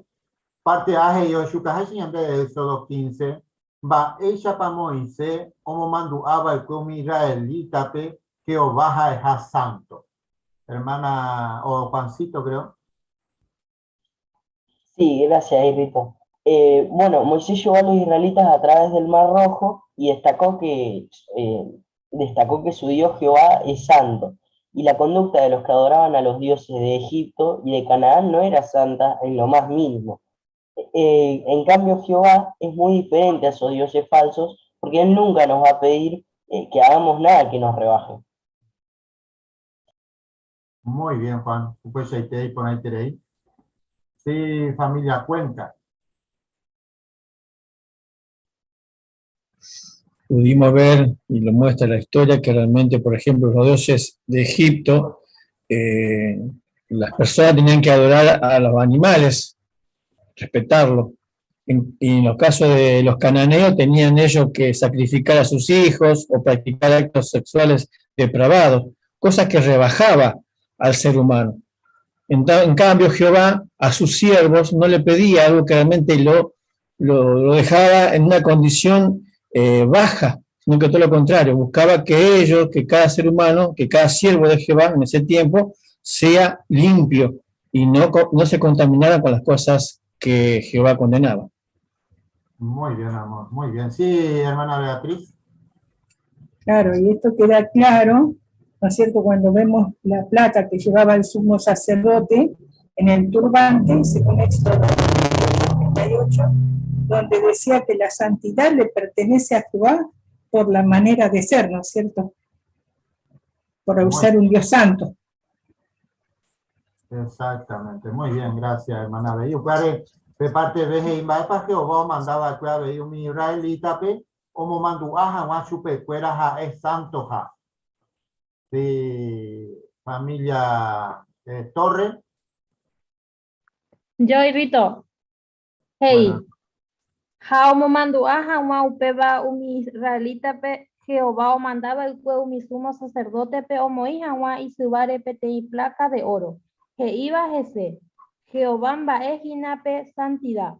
Parte A y Oshukahashi en vez de Éxodo 15. Va ella para Moisés, como manduaba el comi israelita que o baja es santo. Hermana, o Juancito creo. Sí, gracias, Irrito. Bueno, Moisés llevó a los israelitas a través del Mar Rojo y destacó que su Dios Jehová es santo. Y la conducta de los que adoraban a los dioses de Egipto y de Canaán no era santa en lo más mínimo. En cambio, Jehová es muy diferente a esos dioses falsos, porque Él nunca nos va a pedir que hagamos nada que nos rebaje. Muy bien, Juan. Pues ahí te por ahí te. Sí, familia Cuenca. Pudimos ver, y lo muestra la historia, que realmente, por ejemplo, los dioses de Egipto, las personas tenían que adorar a los animales, respetarlo. Y en los casos de los cananeos tenían ellos que sacrificar a sus hijos o practicar actos sexuales depravados, cosa que rebajaba al ser humano. En cambio, Jehová a sus siervos no le pedía algo que realmente lo dejaba en una condición baja, sino que todo lo contrario, buscaba que ellos, que cada ser humano, que cada siervo de Jehová en ese tiempo sea limpio y no se contaminara con las cosas que Jehová condenaba. Muy bien, amor, muy bien. Sí, hermana Beatriz. Claro, y esto queda claro, ¿no es cierto?, cuando vemos la plata que llevaba el sumo sacerdote en el turbante, según Éxodo 38, donde decía que la santidad le pertenece a Jehová por la manera de ser, ¿no es cierto?, por ser un Dios santo. Exactamente, muy bien, gracias, hermana Beatriz. De parte de Jehová, para Jehová mandaba a ver un israelita, como mandó a chupe cuera es santo ja. De familia Torre. Yo Rito. Hey. Jaumo mandó a upeba un israelita pe Jehová o mandaba el cuerpo mi sumo sacerdote pe o moija y subare pete y placa de oro. Que iba ese. Jehová es ginape santidad.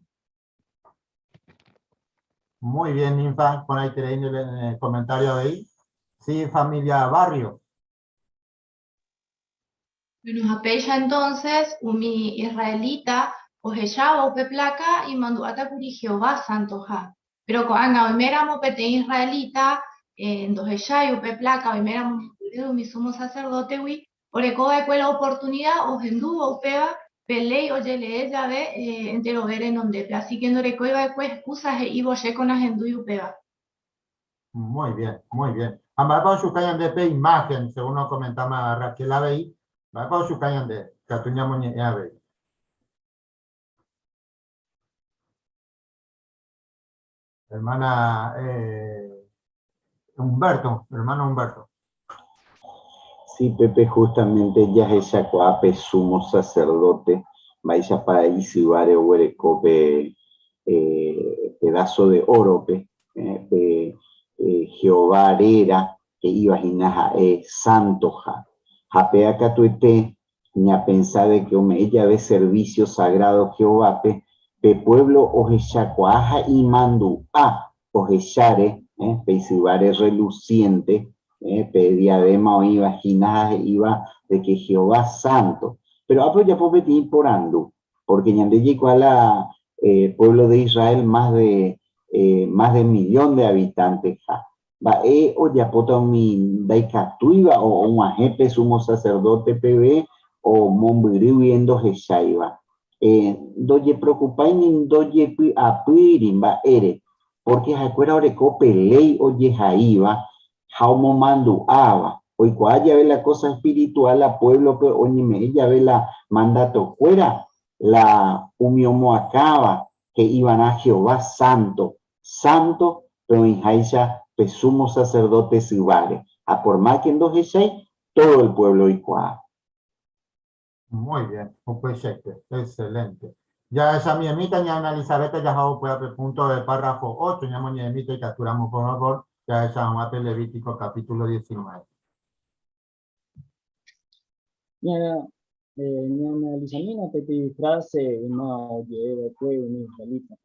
Muy bien, Ninfa, por ahí tenéis el comentario de ahí. Sí, familia Barrio. Nos apeya entonces un israelita o Jeshaba o placa y mandó a Takuri Jehová santo ja. Pero cuando éramos pete israelita, en dos Jeshaba o placa, o éramos mi sumo sacerdote, oreco de la oportunidad o hendú o peba, pelei oye le ella ve entero ver en donde así que no recuerda después excusas y voy con la hendú y upeba. Muy bien, muy bien. Jamás para su cañan de imagen, según nos comentaba Raquel Abey, va para su cañan de Catuña Muñe Abey. Hermana Humberto, hermano Humberto. Sí, Pepe, justamente ya es Yacuape, sumo sacerdote, vaya para Isibare, Huerecope, pedazo de oro, Jehová era, que iba a santoja, japea catuete, ni a pensar de que ella ve servicio sagrado Jehová, pe pueblo ojechacuaja y mandu a ojechare, pe Isibare reluciente, diadema o iba de que Jehová santo. Pero apro ya popeti por andu, porque ñande llegó a la pueblo de Israel más de 1.000.000 de habitantes. Va o ya poto mi daikatuiva o un ajepe sumo sacerdote PB o mombiri viendo Jeshaiva. Doye preocupáis ni doye apirin va ere, porque jacuera oreco pelei oye jaiva. Jaumo mandu ava, hoy cuaya ve la cosa espiritual a pueblo que oñime ella ve la mandato fuera la umiomo acaba que iban a Jehová santo pero en Jaisha pesumo sacerdotes y vare a por más que en dos todo el pueblo igual. Muy bien, pues excelente. Ya esa mi emita ya Elizabeth ya puede punto del párrafo 8 ya mi emita y capturamos por favor. Ya es San Juan Levítico capítulo 19. Ya, analizamina peti frase no lleva fue un israelita.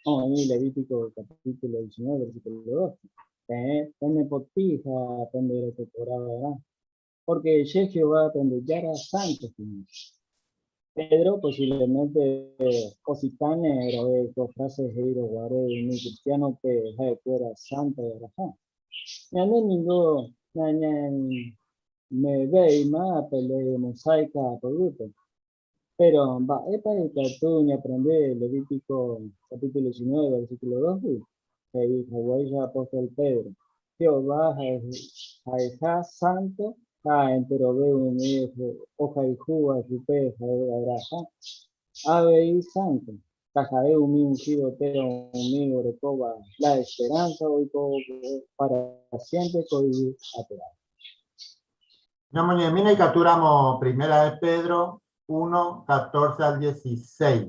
En Levítico capítulo 19, versículo 2. Pone por fija, donde la temporada, porque Jehová donde ya era santo. Pedro posiblemente Cositane era de frases de Iro Guare, un cristiano que fuera santo de Rajá. No ningún me ve más pele mosaica producto. Pero va esta tú ni aprende Levítico capítulo 19 versículo 2 que dice Guaya apóstol Pedro Jehová es santo pero ve un hoja y jugo su peja abraza ave santo tajae un ungido pero un recoba la esperanza hoy para siempre hoy atrás. Mira y capturamos primera de Pedro 1, 14 al 16.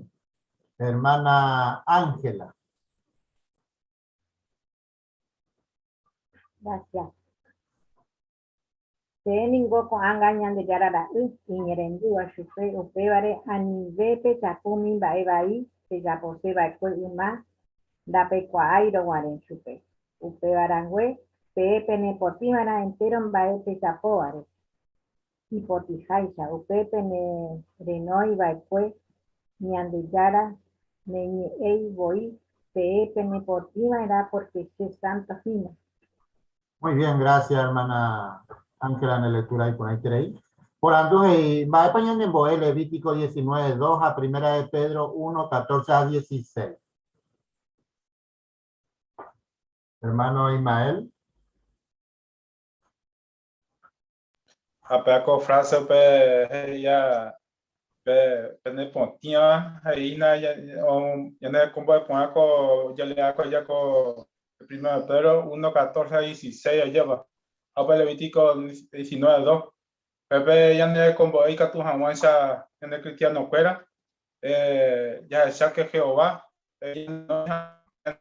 Hermana Ángela. Gracias. Ningo con angañan de yarara iñerendu a chupe o pebare anivepe chapumi baebai se yapose baekuma da pecua airo guaren chupe. Upebarangüe pepe nepotimana enteron baepe chapoare. Hipotijaisa upepe ne renoi baekue ñandeyara ne ei boi pepe nepotima era porque se santo fino. Muy bien, gracias hermana Ángela en la lectura y por ahí queréis. Por entonces, va a español en Boé, Levítico 19, 2 a primera de Pedro 1, 14 a 16. Hermano Ismael. Apeco frase pe ya pe ne pontinha aí na ya ne combo con co ya le aco ya co primero Pedro 1 14 a 16 lleva a Levítico 19 2 Pepe ya ne combo ahí que tu jamansa en el cristiano fuera ya sea que Jehová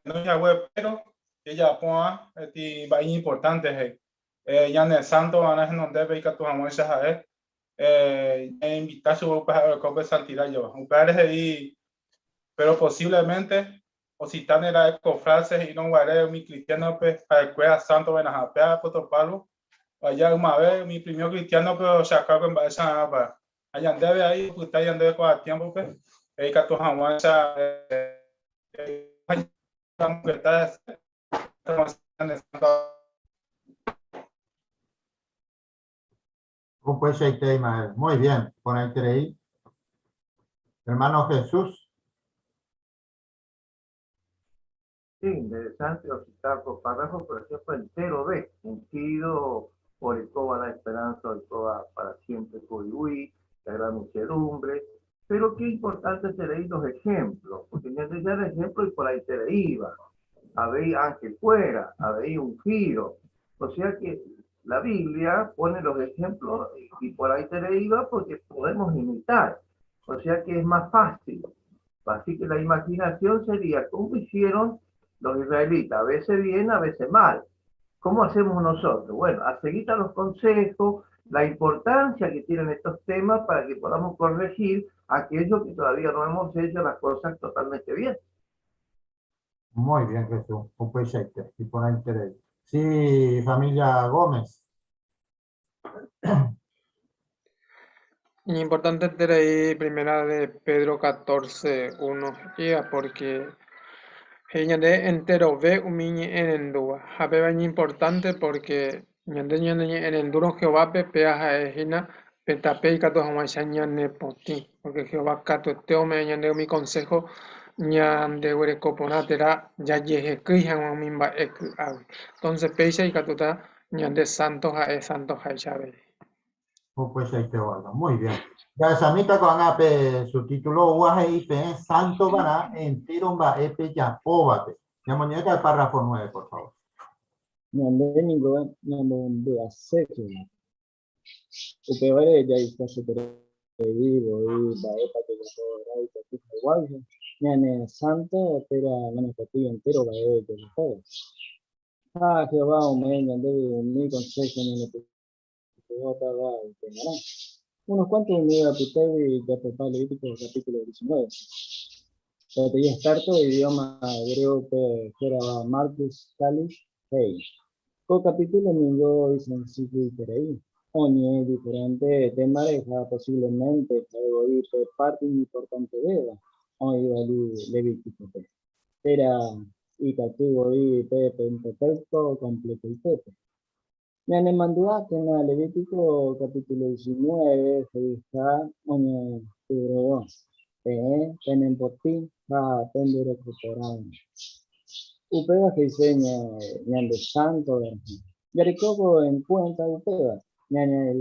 no ya web pero ella ponga ti va importante ya en el santo van a no debe que tu jamansa invitar su copa santidad yo un padre ahí pero posiblemente o si tan era eco frases y no guaré mi cristiano pues para el cual santo ven a japea por palo allá una vez mi primer cristiano pero sacar con esa para allá debe ahí pues está yendo con el tiempo pues que tu jamansa Pues Ismael. Muy bien, por ahí creí. Hermano Jesús. Sí, interesante citar por párrafo, por ejemplo, entero B, ungido importante tener los ejemplos, porque ya te el ejemplo y por ahí te le iba. Habéis ángel fuera, habéis un giro. O sea que la Biblia pone los ejemplos y por ahí te le iba porque podemos imitar. O sea que es más fácil. Así que la imaginación sería cómo hicieron los israelitas, a veces bien, a veces mal. ¿Cómo hacemos nosotros? Bueno, a seguir a los consejos, la importancia que tienen estos temas para que podamos corregir aquello que todavía no hemos hecho las cosas totalmente bien. Muy bien, Jesús. Un proyecto. Y por ahí te sí, familia Gómez. Y importante tener primera de Pedro 14:1 porque ella de entero ve un niño en endua. Habeba importante porque en enduro Jehová pepea a ejina petape y cato hamaisanya nepoti. Porque Jehová cato teome ñande mi consejo ñande huere coponatera ya yeje krihan mimba ek. Entonces peisa y catuta ñande santos a santos a Isabel. Pues ahí te guardo. Muy bien. Ya samita con ape su título UAGIP Santo Baná en Tirumba Epe Yapóbate. Ya mañana el párrafo 9, por favor. Nyambengo nyambe aseke. Upevare ya está super vivo y va epa que ya todo que tipo igual. Nyane santo pero no te entero va de todo. Ah, Jehová me nyande mi consejo ni unos cuantos unidades y ya prepara Levítico capítulo 19. Te experto de idioma griego que era Marcus Calis Hey. Co capítulo mingo y sencillo y por ahí. Oye, diferente tema mareja posiblemente oír parte importante de ella. Hoy Levítico. Era y catuvo y Pentateuco completo y pepe. Me han mandado que en Levítico capítulo 19 se está en Pedro 2. Tienen por ti va a tener recuperado. Upeva que diseña ñan de santo. Yaricoco en cuenta upeva. Ñana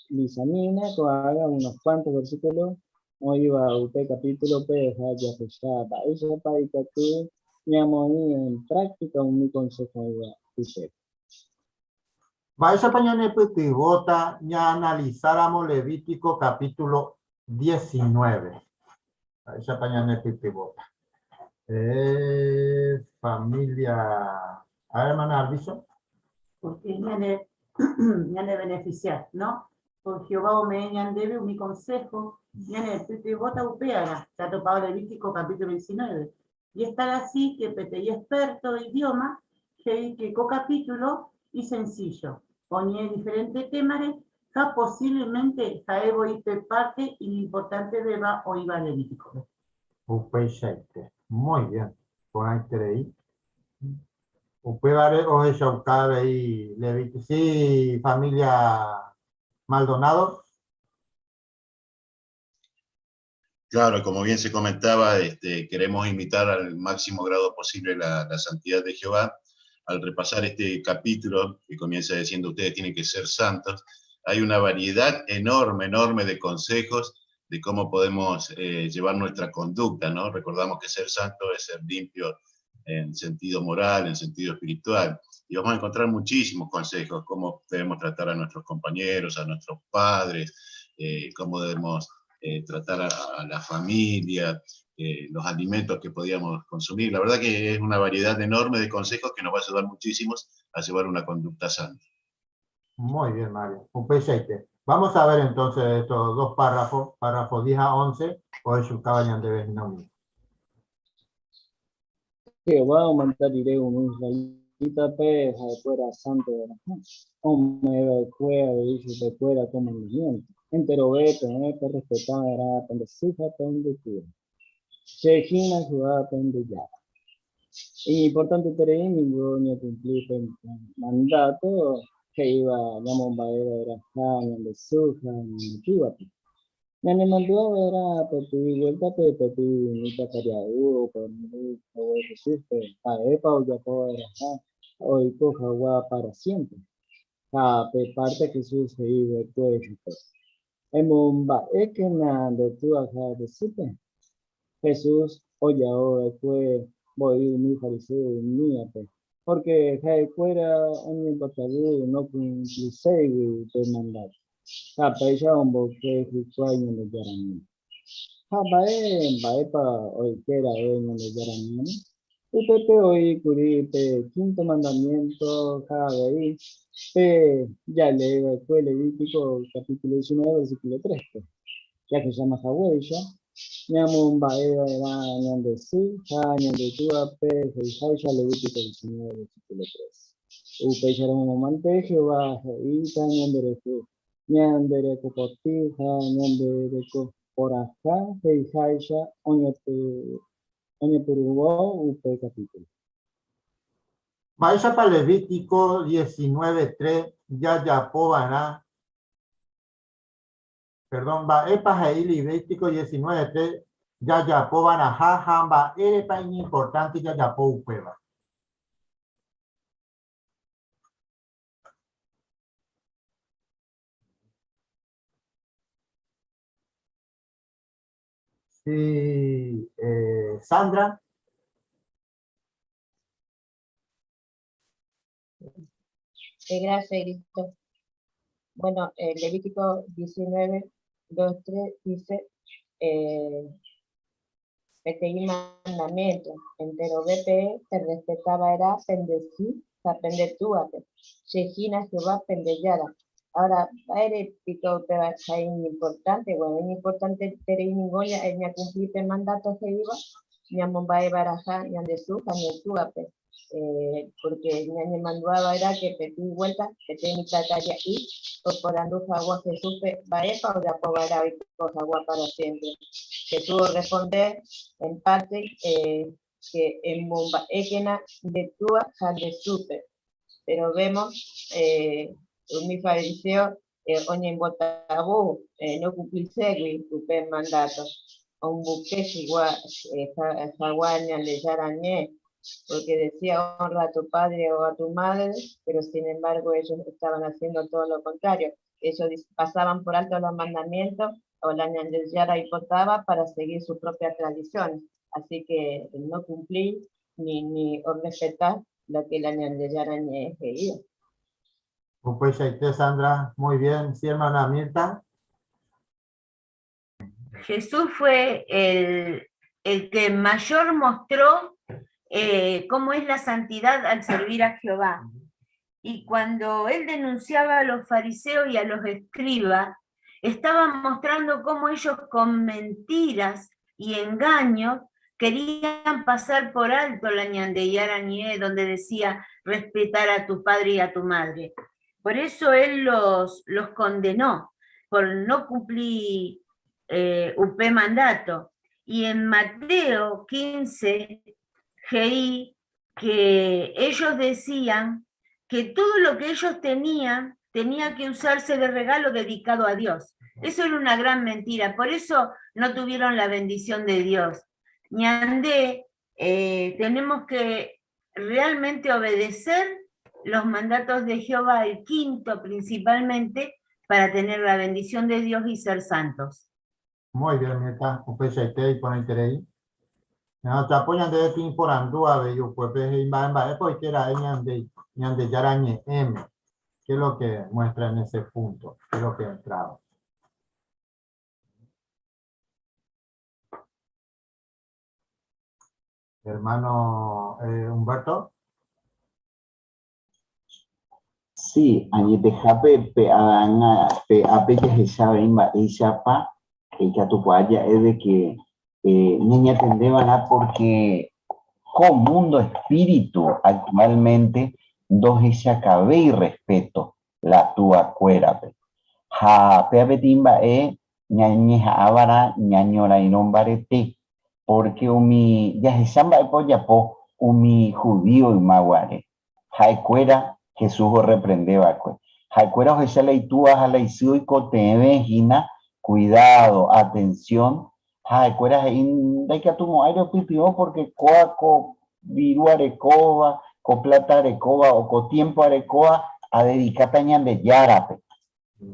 lisamina que haga unos cuantos versículos. Hoy va upe capítulo P ya que está para eso para que en práctica un consejo de Vais a pañane vota ya analizáramos Levítico capítulo 19. Vais a pañane vota. Familia. A ver, hermana Alviso. Porque ñane beneficiar, ¿no? Por Jehová me debe mi consejo, ñane vota upeara, se ha topado Levítico capítulo 19. Y estar así que pete experto de idioma, que co-capítulo y sencillo. Ponía diferentes temas, que posiblemente jaebo y parte y lo importante de va o iba Levítico. Muy bien. Por ahí tenéis. Usted va a shaucar ahí Levítico. Sí, familia Maldonado. Claro, como bien se comentaba, queremos imitar al máximo grado posible la santidad de Jehová. Al repasar este capítulo, que comienza diciendo ustedes tienen que ser santos, hay una variedad enorme de consejos de cómo podemos llevar nuestra conducta, ¿no? Recordamos que ser santo es ser limpio en sentido moral, en sentido espiritual. Y vamos a encontrar muchísimos consejos, cómo debemos tratar a nuestros compañeros, a nuestros padres, cómo debemos tratar a la familia, los alimentos que podíamos consumir. La verdad que es una variedad enorme de consejos que nos va a ayudar muchísimo a llevar una conducta santa. Muy bien, Mario. Un peseite. Vamos a ver entonces estos dos párrafos, párrafos 10 a 11, o su cabaña de Benjamin. Jehová aumentaré un israelita peja de fuera santo de la gente. Hombre de fuera de dicho de fuera como movimiento. Entero vete, respetar era pendecija pendetura. Chechina ciudad pendellada. Y importante tener ni cumplir el mandato que iba llamar baera era Jaime de Suja en Cuba. Me mandó a ver a Peti, vuelta a Peti, mi cariado, por mi favor, a Epa o ya poder hoy coja para siempre. A parte que Jesús se iba pues. Emomba ekena de tu acá de sipe. Jesús, oye ahora fue voy mi fariseo mía, porque fuera un batallón no cumplise de mandato. Capella un boque cristiano de Yaramí. Bae pa hoy quiera en el Yaramí. Upepe hoy curipe quinto mandamiento cada vez. Ya le fue Levítico capítulo 19 versículo 3. Ya que se llama Hawaii. Nyamun baera era nyande si, ha nyande tua pe, heihaisha Levítico 19, versículo 3. Upecha mante Jehová, heita nyande reko poti, ha nyande reko porajá, heihaisha, oñe perubo, upe capítulo. Maisha para Levítico 19:3, ya pobana. Perdón, va epa Levítico 19:3, ya pobana jaja, va epa importante ya po upeva. Sí, Sandra. Gracias, Cristo. Bueno, Levítico 19, 2, 3 dice, peteí mandamiento, entero BPE, te respetaba era pendecí, pendetúate, Shejina Jehová pendellada. Ahora, eres pico pero es importante, bueno, es importante tener ningoya, el ña cumplir el mandato que iba, ña mombae baraja, ña de su, ña tuape. Porque me mandaba era que pedí vuelta, que tenía mi talla y incorporando agua Jesús va epa o de aprobar y cosa agua para siempre. Que tuvo responder en parte que en bomba ekena de tua de supe. Pero vemos mi fariseo oña en botabú no cumplir segui tupe mandato. Un buque igual jaguaña le yarañé. Porque decía honra a tu padre o a tu madre, pero sin embargo ellos estaban haciendo todo lo contrario. Ellos pasaban por alto los mandamientos o la ñandeyara hipotaba para seguir sus propias tradiciones. Así que no cumplir ni respetar lo que la ñandeyara quería. Pues Sandra, muy bien. Sí, hermana Mirta. Jesús fue el que mayor mostró cómo es la santidad al servir a Jehová. Y cuando él denunciaba a los fariseos y a los escribas, estaba mostrando cómo ellos con mentiras y engaños querían pasar por alto la ñandeyarañé, donde decía respetar a tu padre y a tu madre. Por eso él los condenó por no cumplir upé mandato. Y en Mateo 15, que ellos decían que todo lo que ellos tenían tenía que usarse de regalo dedicado a Dios. Eso era una gran mentira, por eso no tuvieron la bendición de Dios. Ñandé, tenemos que realmente obedecer los mandatos de Jehová, el quinto principalmente, para tener la bendición de Dios y ser santos. Muy bien, Mirta. Pues y ponete ahí. No, te apoyan de ti por andúa, bello, pues en porque era ñande yarañe M. ¿Qué es lo que muestra en ese punto? ¿Qué es lo que entraba? Hermano Humberto. Sí, añete jape pe ape que se sabe imba isapa que tu paya es de que niña tendeban porque con mundo espíritu actualmente dos esa cabe y respeto la tua cuerape. Ja pe timba ñañe avara ñañora y nombarete porque umi ya se samba polla po umi judío y maguare. Ja cuera Jesús os reprendeba, pues. Jacuera esa ley tú a la y cote vejina, cuidado, atención. Jacuera de que tu aire pipio porque coaco viru arecoba, co plata arecoba o co tiempo arecoba a dedicar tañan de yarape.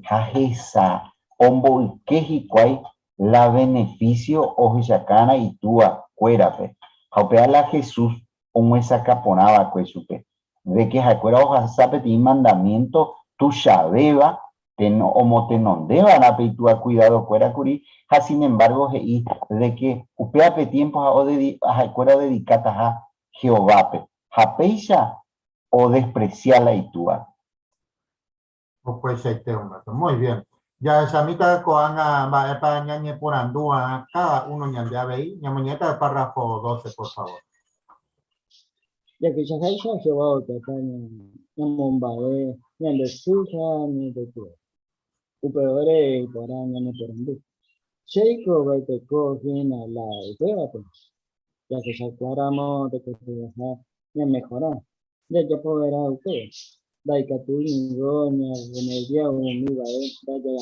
Jajesa, ombo y quejicuay la beneficio ojillacana y tua cuérape. Jaupea la Jesús como esa caponaba cuesupe. De que jacuera hoja sabe ti mandamiento tu shabeba como te nondeba na peitua cuidado cuera curi. Ja sin embargo de que upeape tiempo a jacuera dedicata a Jehová. Japeisha o despreciar la itua. Pues muy bien. Ya samita coanga va para ñañe por andúa cada uno ñande a veí. Ñamoñeta párrafo 12, por favor. Ya que ya Jehová que acá ñamombae ñande suja ni de tu. Upeore para ñane por andú. Sheiko va te cogina la idea pues. Ya que ya aclaramos de que te vas a mejorar. Ya poderá usted. Daika tu nigoña, remedia unida, vaya la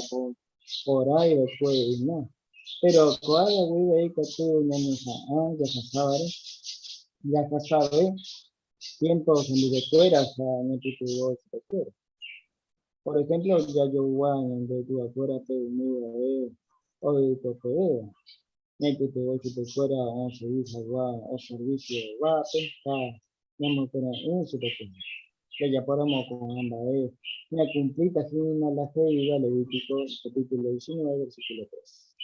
por ahí después y no. Pero cuando vive ahí que tú ya sabe, tiempo cuando te fueras a no te tuvo que fuera. Por ejemplo, ya yo voy de tu afuera te unida, hoy te vea. No te tuvo que fuera a servicio, va a pensar, no me queda un super. Que ya podemos con ambas. Una cumplita sin la fe y Levítico capítulo 19, versículo 3.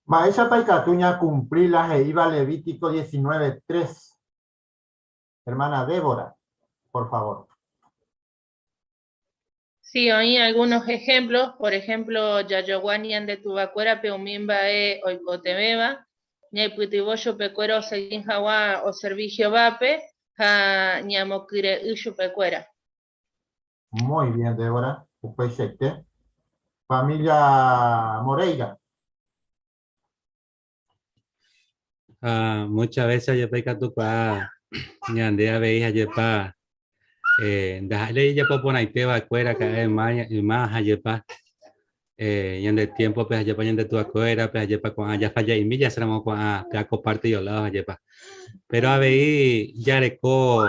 Maestra Paicatuña cumplí la iba Levítico 19, 3. Hermana Débora, por favor. Sí, hay algunos ejemplos. Por ejemplo, Yayowanian de Tubacuera, Peumimba Oikotemeba, Ñaiputiboyo Pecuero Seguin Jawa o Servicio Vape, Ñamokire Ushu Pecuera. Muy bien, Débora. Familia Moreira. Muchas veces yo peca tu pa ñandea veis ayepa dale ya po pona iteba cuera cae más ayepa yande tiempo pues ayepa yande tu acuera pues ayepa con allá falla y milla seremos con a parte yo lado ayepa pero a ver ya reco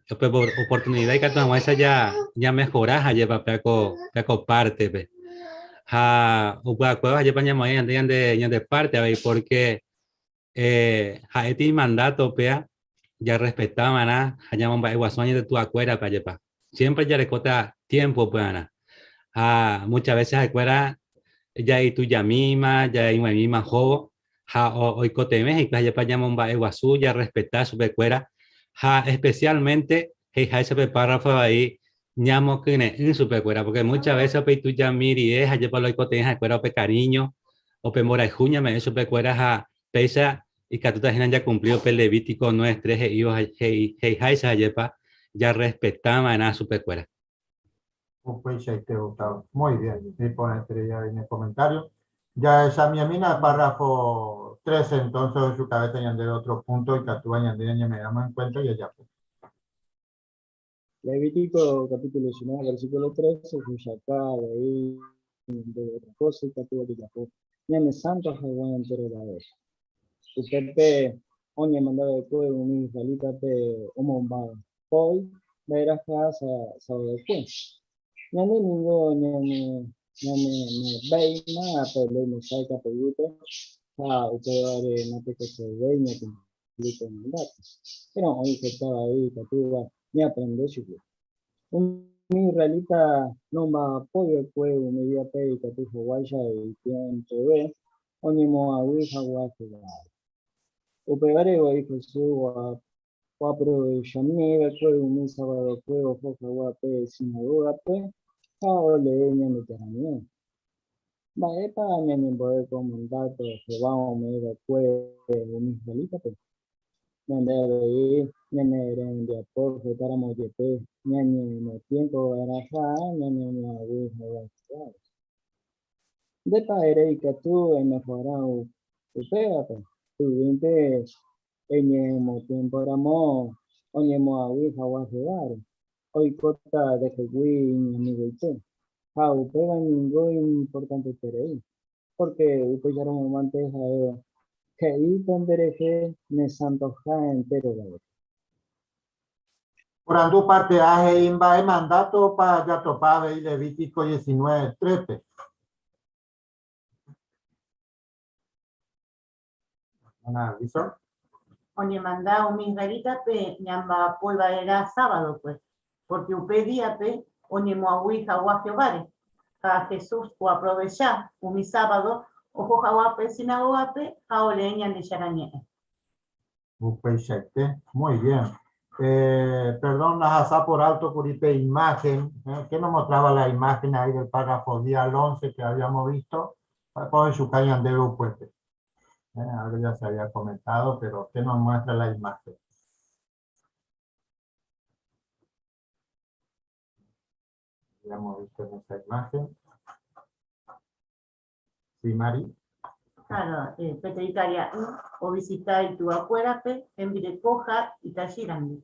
por oportunidad y que tu esa ya mejoras ayepa peco parte pe upa cueva ayepa ya muy yande parte a ver porque este mandato pea ya respetaban a hayamos guasoña de tu acuera para llevar siempre ya le cota tiempo pues muchas veces acuera ya y tu ya misma ya y misma jo hoy cote México ya para llamar un guasú ya respetar su pecuera especialmente ese párrafo ahí ñamo que en su pecuera porque muchas veces pues tú ya miri es allá para los cote acuera pe cariño o pe mora juña me eso pecuera pesa y que tú también ya cumplido el Levítico nuestro ya respetaban a su pecuera. Muy bien, y ponete ya en el comentario. Ya esa mi mina párrafo 13, entonces su cabeza añadir otro punto y que tú añadir me damos en cuenta y ya. Levítico capítulo 19, versículo 13, se saca de ahí de otra cosa y que tú ya pues. Ñame santo Hawái entero la vez. Usted oña mandaba de cuero un israelita de omomba hoy verás casa sabe después ñame ningo ñame veina pero no sabe que pedirte usted no te que se veina que mandato pero hoy que estaba ahí que tú ni aprende su un israelita no va apoyo el cuero media pe que tú Hawái y tiempo ve oña mo a Hawái o pegare o Jesús o aprovechamiento fue un sábado fue o foca guape sinagoga pe o leña de terreno va para me poder comentar que vamos me da fue un israelita pe donde ahí me de por que para mojepe no tiempo era ya no había de padre que tú mejorado upéate tuviente eñemo temporamo oñemo aguija guajegar hoy cota de que ni veinte upega ningún importante terei porque upeyaron un manteja que y pondereje me santoja entero la vez por andu parte a imba mandato para ya topaba y Levítico 19, 13. Ana, ¿listo? Oye, mandá un israelita pe, ñamba polva era sábado, pues. Porque upe día pe, oye moahui jaguá jehovare. A Jesús o aprovechar un sábado, ojo jaguá pe sinagoga pe, jaoleña de yarañe. Muy bien. Perdón, las asá por alto curipe imagen. ¿Qué nos mostraba la imagen ahí del párrafo día 11 que habíamos visto? Pues su cañan de puente. Algo ya se había comentado, pero ¿qué nos muestra la imagen? Habíamos visto en esa imagen. Sí, Mari. Claro, Petritaria, o visitar tu acuérdate, en Videcoja y Tashirandi.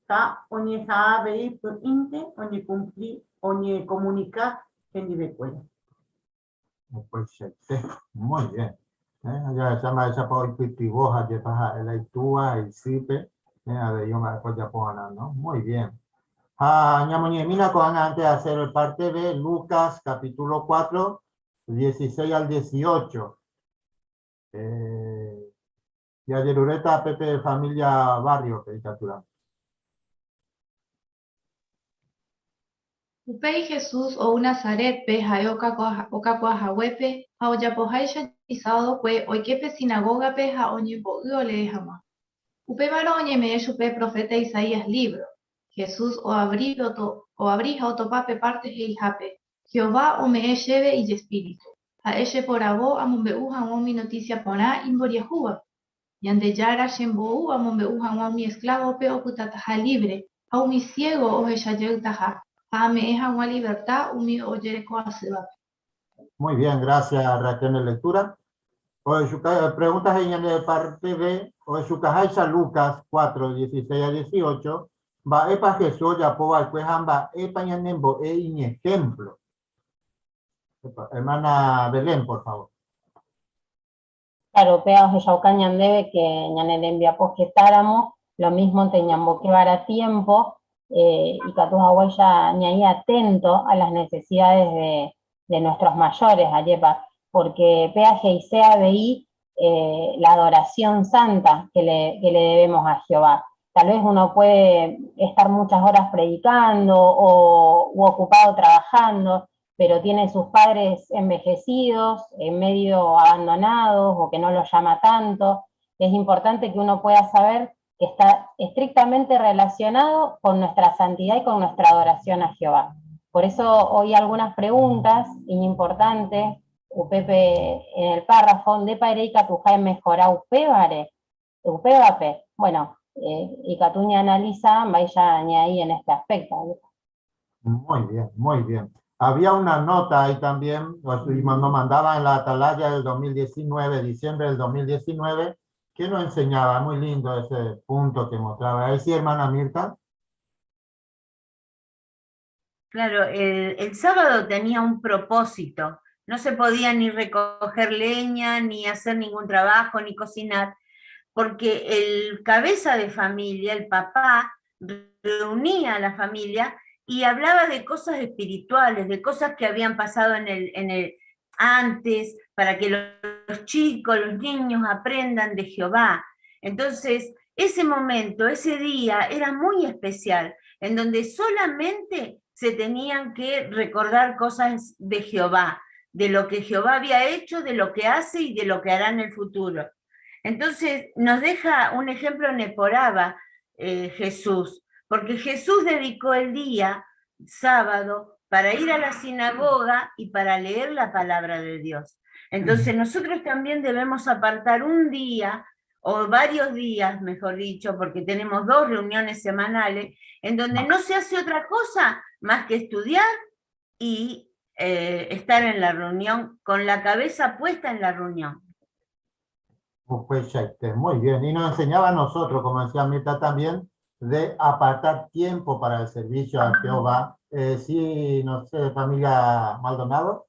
Ta, oñe ja veí por inte, oñe cumplir, oñe comunicar, en Videcuela. Pues muy bien. Ya se llama esa por cultivoja que pasa el aitua y sipe. A ver, yo me acuerdo ya ¿no? Muy bien. Mira, antes de hacer el parte de Lucas, capítulo 4, 16 al 18. Y a Yerureta, Pepe, familia barrio, que captura. Upei Jesús o Nazaret pe hayoka kwa hawepe haoyapohaisha isado kwe oikepe sinagoga pe haonyebo uole hama. Upe maro oñeme pe profeta Isaías libro. Jesús o abrija otopape parte heijape. Jehová o me lleve y espíritu. A ese por abo amumbeuja mi noticia pona imboriahua. Yande yara shembou amumbeuja mi esclavo pe okutataja libre. A mi ciego o heyayutaja. Me libertad, muy bien, gracias Raquel en lectura. Preguntas en el parte B, o su caja Lucas 4, 16 a 18, va epa Jesús ya po al cuejamba epa ñanembo ejemplo. Hermana Belén, por favor. Claro, peos ya cañan debe que ñanen envía posquetáramos, lo mismo teníamos que dar a tiempo. Y Catuja ya ni ahí atento a las necesidades de nuestros mayores, Ayepa, porque peaje y sea veí la adoración santa que le debemos a Jehová. Tal vez uno puede estar muchas horas predicando u ocupado trabajando, pero tiene sus padres envejecidos, en medio abandonados o que no los llama tanto. Es importante que uno pueda saber que está estrictamente relacionado con nuestra santidad y con nuestra adoración a Jehová. Por eso hoy algunas preguntas importantes, Upepe en el párrafo, de Paireica Tujay mejora Upevape. Bueno, y Catuña analiza, vaya ahí en este aspecto. Muy bien, muy bien. Había una nota ahí también, nos mandaba en la atalaya del 2019, diciembre del 2019, que nos enseñaba, muy lindo ese punto que mostraba. ¿Es sí, hermana Mirta? Claro, el sábado tenía un propósito. No se podía ni recoger leña, ni hacer ningún trabajo, ni cocinar, porque el cabeza de familia, el papá, reunía a la familia y hablaba de cosas espirituales, de cosas que habían pasado antes, para que los chicos, los niños aprendan de Jehová. Entonces, ese momento, ese día era muy especial, en donde solamente se tenían que recordar cosas de Jehová, de lo que Jehová había hecho, de lo que hace y de lo que hará en el futuro. Entonces, nos deja un ejemplo Neporaba, Jesús, porque Jesús dedicó el día, sábado, para ir a la sinagoga y para leer la palabra de Dios. Entonces nosotros también debemos apartar un día, o varios días, mejor dicho, porque tenemos 2 reuniones semanales, en donde no se hace otra cosa más que estudiar y estar en la reunión, con la cabeza puesta en la reunión. Pues muy bien, y nos enseñaba a nosotros, como decía Mirta también, de apartar tiempo para el servicio a Jehová. Sí, no sé, familia Maldonado.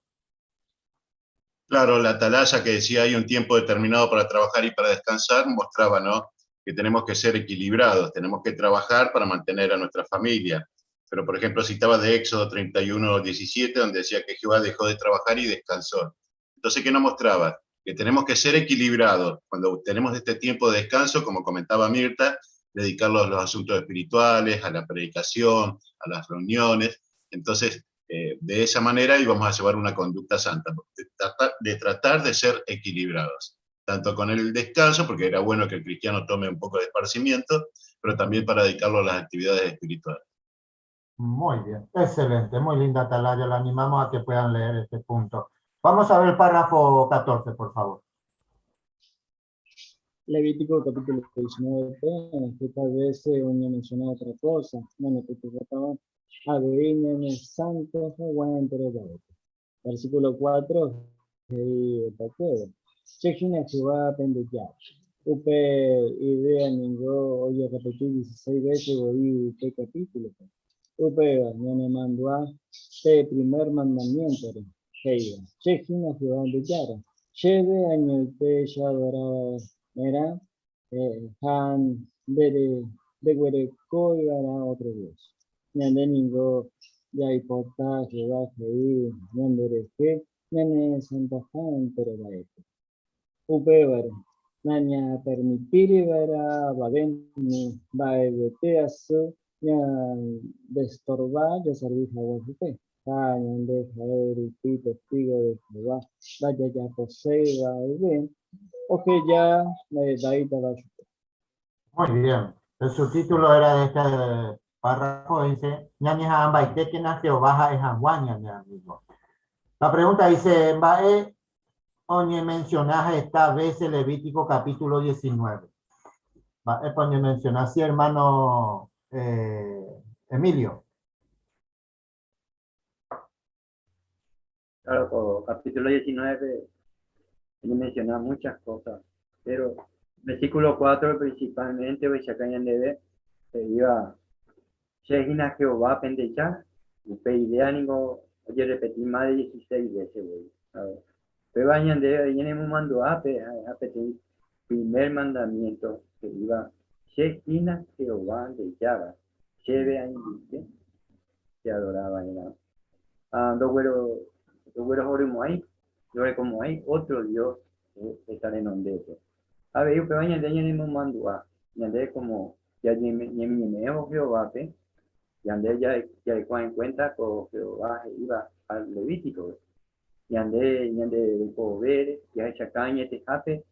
Claro, la atalaya que decía hay un tiempo determinado para trabajar y para descansar, mostraba, ¿no?, que tenemos que ser equilibrados, tenemos que trabajar para mantener a nuestra familia. Pero, por ejemplo, citaba de Éxodo 31, 17, donde decía que Jehová dejó de trabajar y descansó. Entonces, ¿qué nos mostraba? que tenemos que ser equilibrados. Cuando tenemos este tiempo de descanso, como comentaba Mirta, dedicarlo a los asuntos espirituales, a la predicación, a las reuniones. Entonces, de esa manera íbamos a llevar una conducta santa, de tratar de ser equilibrados, tanto con el descanso, porque era bueno que el cristiano tome un poco de esparcimiento, pero también para dedicarlo a las actividades espirituales. Muy bien, excelente, muy linda atalaya, la animamos a que puedan leer este punto. Vamos a ver el párrafo 14, por favor. Levítico capítulo 19, que tal vez uno mencionaba otra cosa. Bueno, que te trataba a ver santos, bueno, pero versículo 4, Chejina Jehová pendeja. Upe idea ningo, oye, repetir 16 veces, oí este capítulo. Upe, no me mandó a este primer mandamiento. Chejina Jehová pendeja. Lleve año te ya adoraba. Mira, Han de Coigara otro Dios. Ñande ningo ya hipota Jehová Jehová ñande que ñane Santa Han pero va esto. Upevar naña permitir vera vaven ni vaevete aso ña destorba ya servir Jehová Jehová. Ñande Jaer y testigo de Jehová vaya ya posee va bien. Ok, ya de ahí te va. Muy bien. El subtítulo era de este párrafo, dice, ñañeja ambaite que nació baja es anguaña, mi amigo. La pregunta dice, ¿Mbae oñe mencionaje esta vez el Levítico capítulo 19? ¿Mbae oñe mencionaje, sí, hermano Emilio? Claro, capítulo 19 menciona muchas cosas, pero versículo 4 principalmente, iba Shehina Jehová pendecha, idea oye repetir más de 16 veces, pero vayan de viene un mando a pedir primer mandamiento que iba Shehina Jehová de Yara, Shebe a indique, se adoraba en la dos güeros oremos ahí. Yo como hay otro Dios que está en donde eso. A ver, yo que vayan de ahí en un mandua, y ande como ya ni o Jehová, y ande ya en cuenta que Jehová iba al Levítico, y ande de poder, ya echa caña te jape,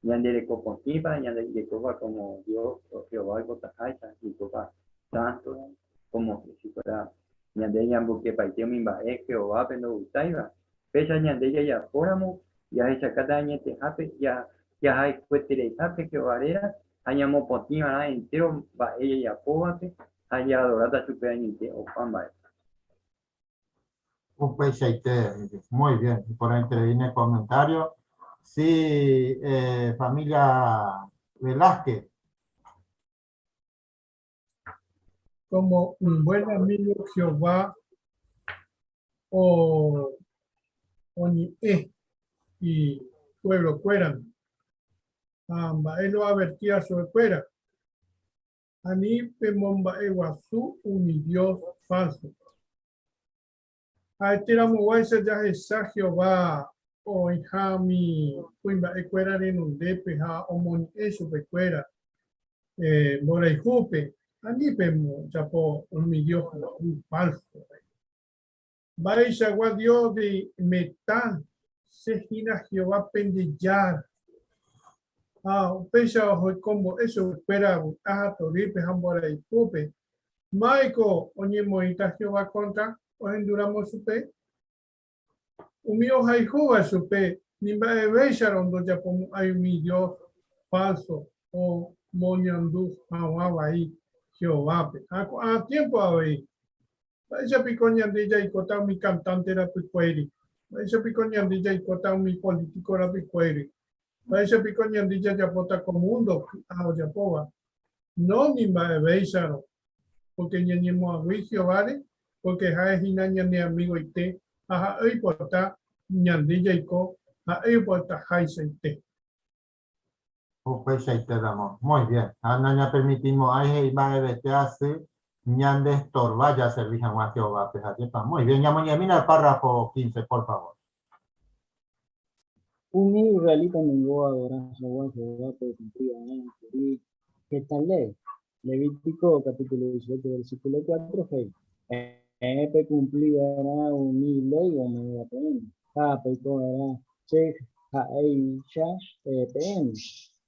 y ande de copotipa, y ande de copa como Dios o Jehová y cotajaita, y copa santo, como si fuera, y ande ya porque paiteo mi bae Jehová, pero gustaiba. Pesa ñandeya ya poramo ya hecha cada año te hape ya hay cuetere hape que varera añamo potima entero va ella ya pobate haya adorada su peñite o pamba. Un peixeite, muy bien. Por ahí interviene el comentario. Sí, familia Velázquez. Como un buen amigo Jehová o y pueblo cueran. Él lo advertía a su cuera. Ani pemomba eguazú un Dios falso. A este era muy ya es Jehová o Jami cuimba ecuera en un depe ha omon eso pecuera. Mora y jupe. Ani pemo chapo un Dios falso. Vais a Dios de metal. Sejina Jehová pendellar. Pesa hoy como eso espera a toripe hambora y pupe. Maiko oñe moita Jehová contra o enduramos supe. Umio hay juba supe. Nimba de becharon do ya como hay mi Dios falso o moñandu hawaba ahí Jehová. A tiempo ahí. Esa picoña de ella y cota mi cantante era picueri. Esa picoña de ella y cota mi político era picueri. Esa picoña de ella ya pota como mundo a Yapoba. No ni me beisaron. Porque ni mo a juicio vale. Porque hay ginaña ni amigo y te. Ajá, hoy pota ñandilla y co. A hoy pota jaisa y te. Pues ahí te damos. Muy bien. Anaña permitimos ahí va a vetearse. Ñande estorba ya servijan a Jehová. Muy bien, ya mira el párrafo 15, por favor. Un israelita mengó a adorar a Jehová por cumplir ¿qué tal ley? Levítico capítulo 18 versículo 4, hey. Epe cumplirá un ley o me va a poner. Peco era che haeisha pm.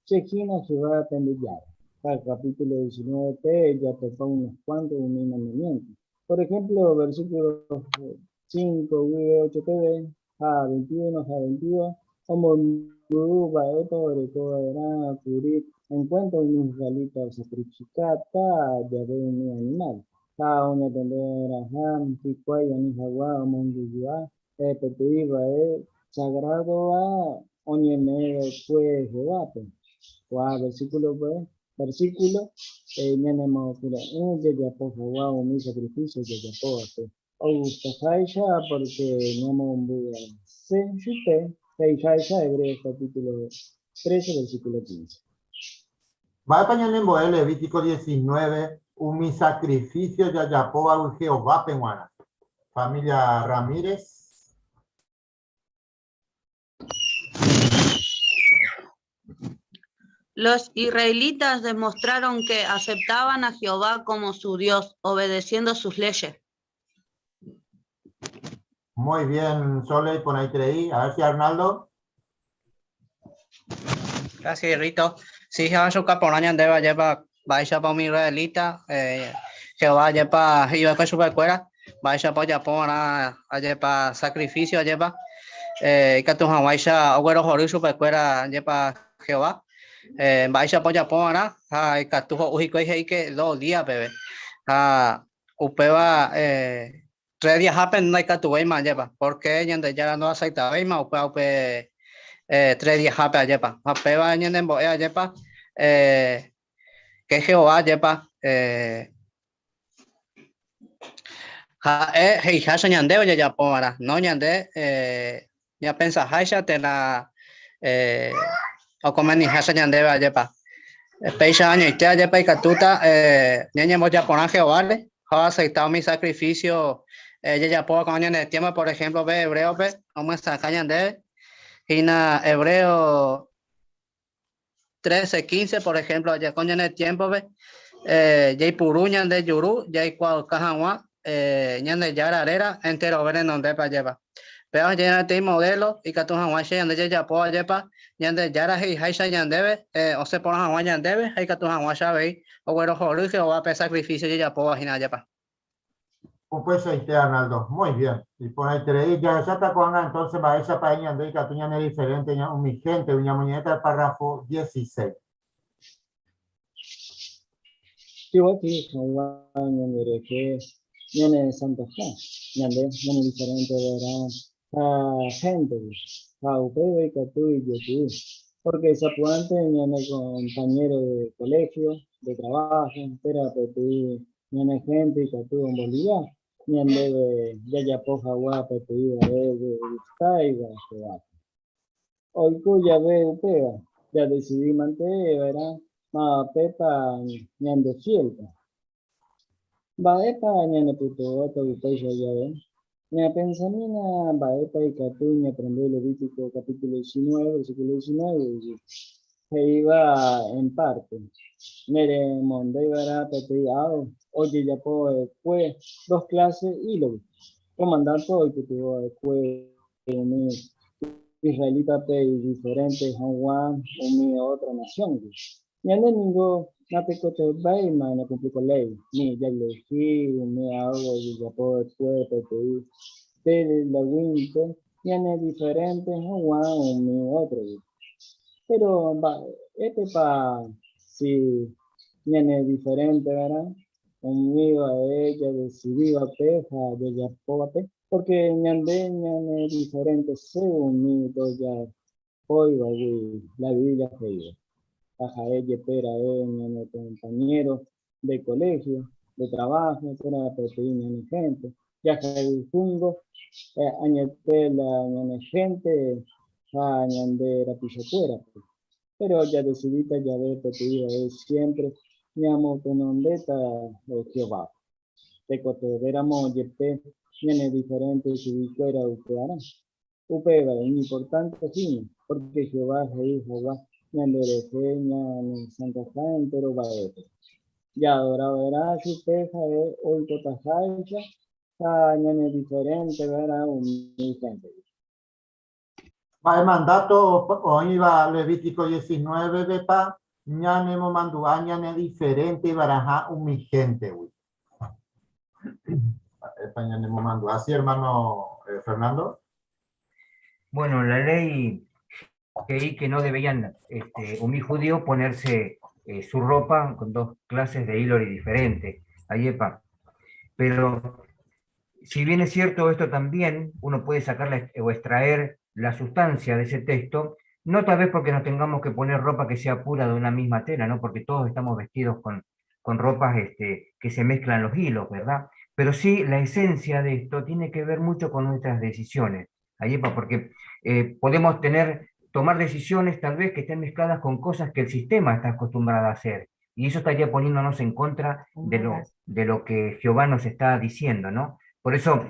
Chejina Jehová a pendillar. Capítulo 19 ya toca unos cuantos mandamientos. Por ejemplo, versículo 5, 8 pb, a 21, a 22, como Luba, era cubrir en cuanto a un israelita sacrificada de un animal. Cada una tendrá ham, picuaya, ni jaguá, monguillá, petuiba, sagrado a oñeme, pues, Jehová. Versículo, tenemos que ya por Jehová, un sacrificio que ya por Augusta Jaisha, porque no me se chupe, Jaisha, Hebreos capítulo 13, versículo 15. Va a pañar en Levítico 19, un sacrificio ya Yapoa Jehová Peñuana. Familia Ramírez. Los israelitas demostraron que aceptaban a Jehová como su Dios, obedeciendo sus leyes. Muy bien, Sole, por ahí creí. A ver si Arnaldo. Gracias, Rito. Sí, Jehová su caporaña deba llevar, vaya para mi israelita, Jehová lleva, iba con su cuera, vaya para allá para llevar sacrificio, lleva, que tu vaya, agüero jorí su cuera, lleva Jehová. Vaya para allá para, que tu ujico y que 2 días, bebé. Upeba, 3 días happen, no hay que tu más lleva, porque ya no aceita, más, upeba, 3 días happen, lleva, upeba, en boea, lleva, que Jehová lleva, Heisha ñandeo ya pomara, no ñande, ya pensa Heisha te la, o comer ni Heisha ñandeo lleva. Peisha año y te lleva y catuta, ñaña moya por Jehová, ha aceptado mi sacrificio, ya puedo con en el tiempo, por ejemplo, ve hebreo, ve, como está ñande, y na hebreo 13, 15, por ejemplo, ya con en el tiempo, ve, ya puruñan de yuru, ya cual cajanwa, ñande ya arera, entero ver en donde para llevar. Pero ya este modelo y que tu hawaii ñande ya puedo llevar, ñande ya y haisha ñandebe, o se por hawaii ñandebe, hay que tu hawaii sabe, o bueno, jorge o va a pesar sacrificio ya puedo imaginar llevar. Pues ahí te Arnaldo, muy bien. Y por ahí creí, ya está con entonces va a esa paña de que tuña es diferente, mi gente, una muñeca del párrafo 16. Yo aquí, Jehová, ñande que ñande Santa Fe, ñande diferente verá gente, upebe y catu y yo, porque esa puante ñande compañero de colegio, de trabajo, pero ñande gente y catu en Bolivia, ñande de ya poja guapa, te iba de Vizcaya, hoy cuya ve upea, ya decidí mantener, verá, ma pepa ñande fielta. Baepa ñane puto otro upecho ya ven. Ña pensamina baepa y catu ña aprender Levítico capítulo 19, versículo 19. Que iba en parte. Mere monde iba a oye ya puedo después 2 clases y lo comandante hoy que tuvo después israelita diferentes Juan o otra nación. Ñane ningo nate coche bay ma na cumplir con ley ni ya elegí ni hago y ya puedo después de la winter ñane diferentes Juan o otro. Pero este pa si ñane diferente, ¿verdad? Conmigo a ella decidí a peja de ya pote porque ñane diferente según mi ya hoy va la Biblia que iba. Baja ella espera en compañeros de colegio, de trabajo, para proteína en gente. Ya que el fungo, añade la gente, añade la pisocuera. Pero ya decidita ya ve proteína es siempre, mi amo tu nombre Jehová. Te cote veramos yepe, tiene diferente si fuera ustedes. Upeba, es importante, sí, porque Jehová es Jehová, ñanderese, ñan Santa Jaén, pero baete. Ya adorado era su peja, hoy cotajacha, ñan es diferente, verá un diferente. Va el mandato, hoy va Levítico 19, bepa, ñane mo mandua, ñane diferente y baraja un mi gente, güey. Ñane mo mandua. Así, hermano Fernando. Bueno, la ley que no debían un judío ponerse su ropa con dos clases de hilo diferentes, ayepa. Pero si bien es cierto esto también, uno puede sacar o extraer la sustancia de ese texto, no tal vez porque nos tengamos que poner ropa que sea pura de una misma tela, ¿no? Porque todos estamos vestidos con ropas que se mezclan los hilos, ¿verdad? Pero sí, la esencia de esto tiene que ver mucho con nuestras decisiones, ayepa, porque podemos tomar decisiones tal vez que estén mezcladas con cosas que el sistema está acostumbrado a hacer, y eso estaría poniéndonos en contra de lo que Jehová nos está diciendo, ¿no? Por eso,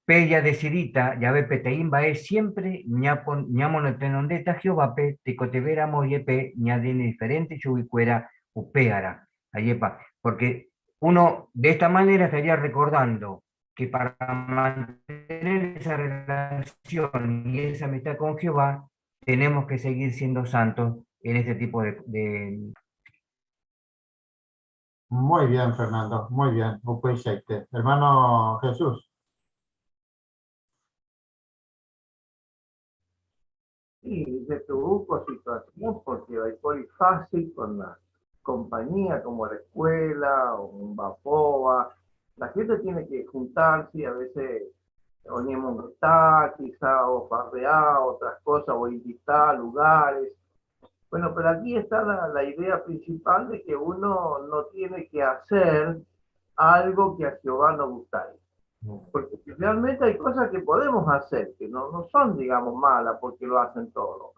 Peya decidita, ya ve peteimba es siempre, ñamonotendeta Jehová pe, ticotevera moyepe, ñadine diferente, yubicuera, upeara, ayepa, porque uno de esta manera estaría recordando que para mantener esa relación y esa amistad con Jehová, tenemos que seguir siendo santos en este tipo de... Muy bien, Fernando, muy bien. Hermano Jesús. Sí, se tuvo situación porque hay muy fácil con la compañía como la escuela o un Bapoa. La gente tiene que juntarse y a veces ponemos está quizá o farrear otras cosas o invitar lugares. Bueno, pero aquí está la idea principal de que uno no tiene que hacer algo que a Jehová no gusta. Porque realmente hay cosas que podemos hacer, que no son, digamos, malas porque lo hacen todos.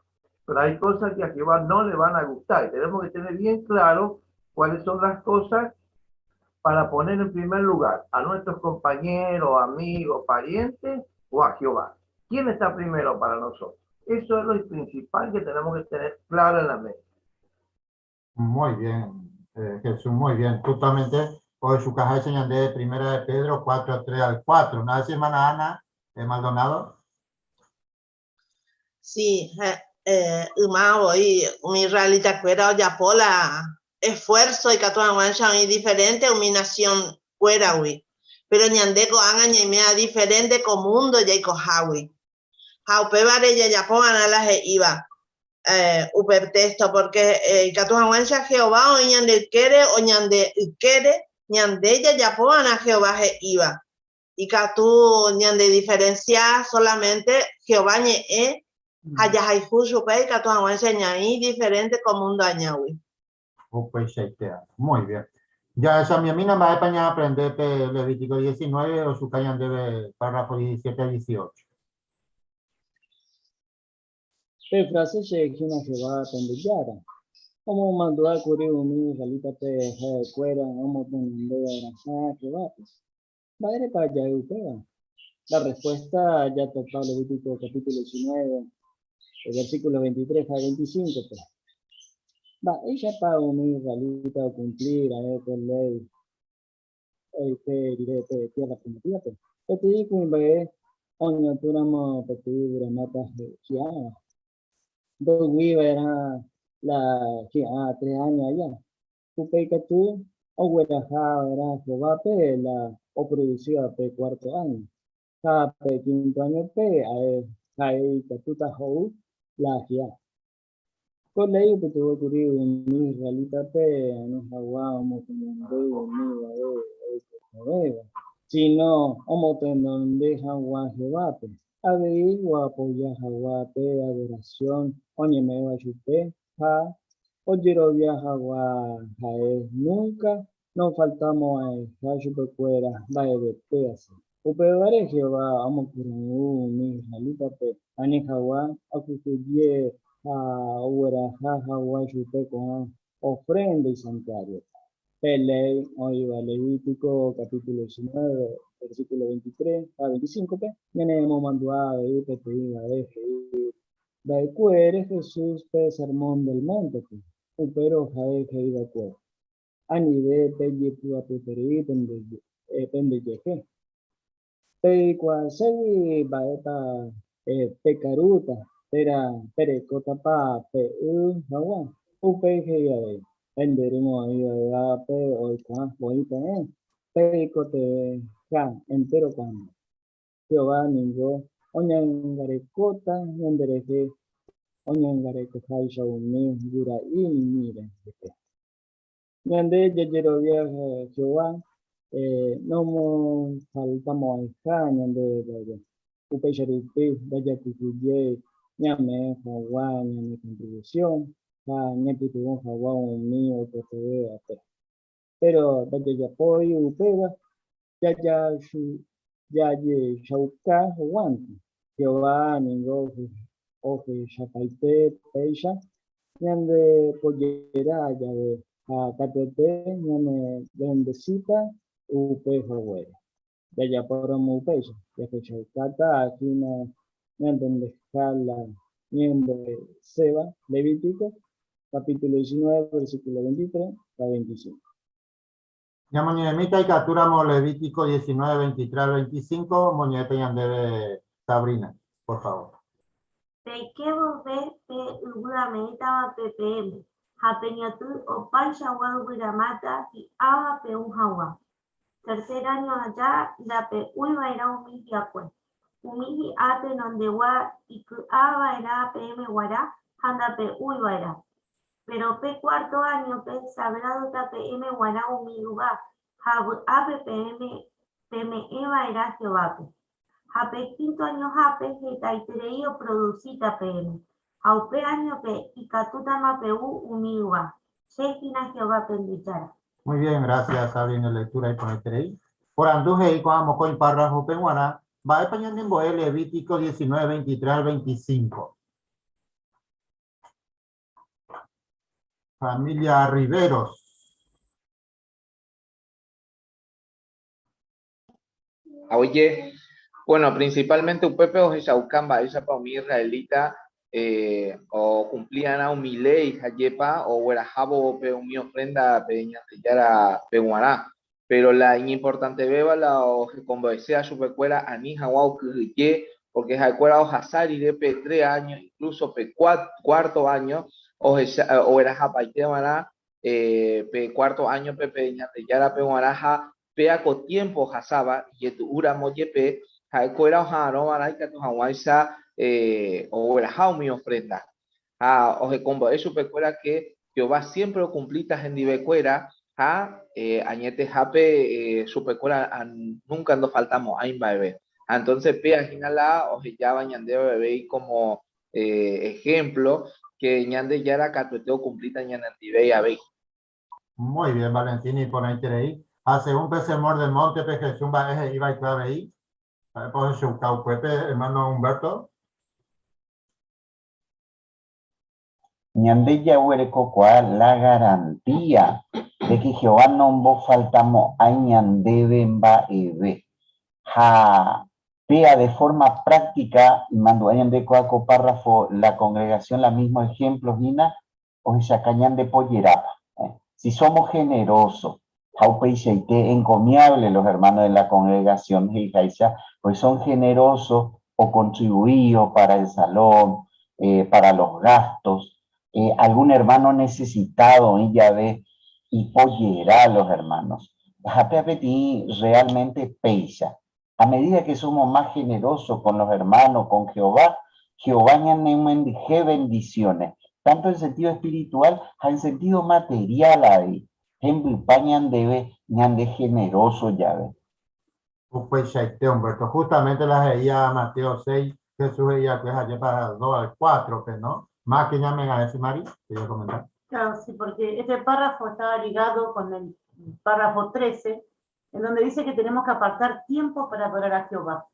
Pero hay cosas que a Jehová no le van a gustar. Y tenemos que tener bien claro cuáles son las cosas para poner en primer lugar a nuestros compañeros, amigos, parientes o a Jehová. ¿Quién está primero para nosotros? Eso es lo principal que tenemos que tener claro en la mente. Muy bien, Jesús, muy bien. Justamente hoy su caja enseñan de Primera de Pedro 4, 3 al 4. ¿Una vez, hermana Ana Maldonado? Sí, hoy mi realidad cuera ya pola esfuerzo y catuanguanchan y diferente mi nación cuera hoy. Pero ñandeko anga ñemea diferente con mundo ya y cojawi. Jaupevare ya pongan a las iba. Upertexto, porque catuanguancha Jehová o ñande quiere o ñande quiere ñande ya pongan a Jehová iba. Y catu ñande diferencia solamente Jehová ñe haya hay justo que catu enseña y diferente como un dañawi. Muy bien. Ya esa mi mina va a España a aprender Levítico 19 o su cañón debe párrafo 17 a 18. Pe frase shekina Jehová pendejara. Como mandó a cubrir un realita pe cuera, como donde era Jehová. Madre para allá europea. La respuesta ya toca Levítico capítulo 19, el versículo 23 a 25. Pues. Va, ella para un israelita cumplir a esta ley, que tierra prometida. Pues te digo que ve, oño turamo pedir de matas de dos era la 3 años allá. Tu que tú, o hueraja era Jehová pe la o producía pe 4 años. Cada pe 5 años pe hay que tú te la gia. Con la que tuvo ocurrido en mi realidad nos aguamos en el si no, como tengan de Jaguar Jehová, ave apoya Jaguar adoración, oye me va a chupé, ja, oye lo via Jaguar, jae, nunca, no faltamos a ja chupe fuera, va de pedazo. Upevare Jehová, amo por mi realidad, ane Jaguar, acuye ahora Jaguar chupe con ofrenda y santuario. Pelei, hoy va Levítico capítulo 19, versículo 23 a 25, tenemos mandua de peteíba de Jesús, sermón del monte, pero jae que iba a a nivel de pua preferir depende de qué. Pe cuase baeta pecaruta, perecota pa pe hawa, upe que enderimo ahí a pe o kwa boita pecote ka entero kan. Jehová ningo onyangarekota yandereje onyangareko kaisha umi gura mire. Nyande jejerovia Jehová no mo faltamos acá nyande vaya upe sharupe vaya kuye nyame hawa nyame contribución ka nyepi tu hawa umi o pote ape pero vaya ya poi upeva ya shu ya ye shauka wanti Jehová ningo oje shapaite peisha nyande pollera ya de a KTP nyame bendecita upe hawe ya ya para mu peso ya que chaukata aquí na nyande escala nyande Seba Levítico capítulo 19 versículo 23 a 25. Ya moñemita y capturamos Levítico 19, 23 al 25, moñete y andebe Sabrina, por favor. Pequemos ver pe ugurameita ppm. Hapeñatu o panchawa uguramata y ava pe un hawa. Tercer año allá, da pe uiva era umiji acue. Umiji ate nondewa y que ava era pm guará, handa pe uiva era. Pero pe cuarto año pe sagrado ta pm guará umiuba. Habu ape pm eva era Jehová. Hape quinto año hape hetaiтереio producita pm. Aupe año pe y catuta mapeu umiuba. Shekina Jehová pendichara. Muy bien, gracias Sabrina, lectura y ponete ahí. Por anduje y cuando con el párrafo penguana, va a español en Boel Levítico 19, 23 al 25. Familia Riveros. Oye, bueno, principalmente Upepe o Jesaucamba, esa para mi israelita, o cumplían a un ley, Jayepa, o era jabo pe mi ofrenda peña yara peguaná. Pero la importante beba la o que conversé a su pecuera a ni hawau que porque jacuera o hasari de pe 3 años, incluso pe cuarto año, o era japaite maná, pe cuarto año pe peña yara peguaná pea con tiempo hasaba y tu ura moyepe jacuera o jaro maná que tu hawaisa o era jao mi ofrenda. O que conversé su pecuera que Jehová siempre cumplitas en dibecuera. Añete jape supecora nunca nos faltamos a bebé. Entonces pea ginala o ya bañande bebé como ejemplo que ñande ya era catueteo cumplita ñanantibe a ve. Muy bien, Valentín, y por ahí ahí. Hace un pesemor del monte pe Jesús va iba y clave ahí. Pues su caucuete, hermano Humberto. Ñandella huereco cual la garantía de que Jehová no vos faltamos a ñandeben va eve. Ja, pea de forma práctica, mando de coaco párrafo, la congregación, la mismo ejemplo, Gina, o esa cañán de pollerapa. Si somos generosos, encomiable los hermanos de la congregación, pues son generosos o contribuidos para el salón, para los gastos. Algún hermano necesitado y ya ve y pollera a los hermanos. Realmente pesa. A medida que somos más generosos con los hermanos, con Jehová, Jehová ñanenmendige bendiciones, tanto en sentido espiritual, en sentido material ahí. En debe ñande generoso ya ve. Pues Humberto, justamente las veía Mateo 6, Jesús veía que es allá para 2 al 4, ¿no? Más que llamen a ese Mari, quería comentar. Claro, sí, porque este párrafo estaba ligado con el párrafo 13, en donde dice que tenemos que apartar tiempo para adorar a Jehová.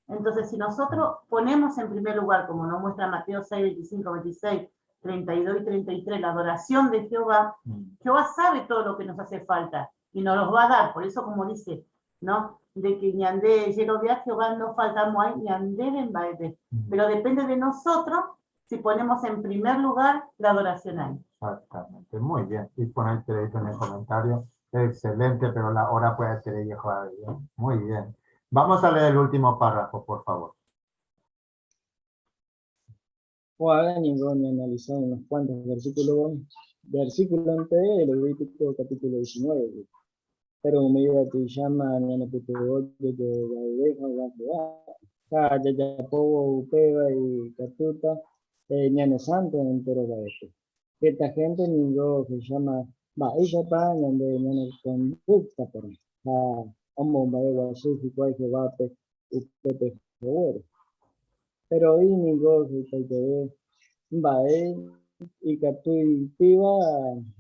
Entonces, si nosotros ponemos en primer lugar, como nos muestra Mateo 6, 25, 26, 32 y 33, la adoración de Jehová, Jehová sabe todo lo que nos hace falta y nos los va a dar. Por eso, como dice, ¿no? de que ñande Yerovia Jehová no faltamos ahí ñande en baile. Pero depende de nosotros si ponemos en primer lugar la adoración ahí. Exactamente, muy bien. Y poner crédito en el comentario. Excelente, pero la hora puede ser Jehová. Muy bien. Vamos a leer el último párrafo, por favor. Ahora ni analizar unos cuantos versículos antes de Levítico capítulo 19. Pero me iba a te llama ni a puto de la oveja la ya povo upeva y catuta ñane santo entero va esto. Esta gente ni lo se llama va ella pa ñande ñane conducta por homo va eva su que va pe upete joder. Pero hoy ni go se te va y captura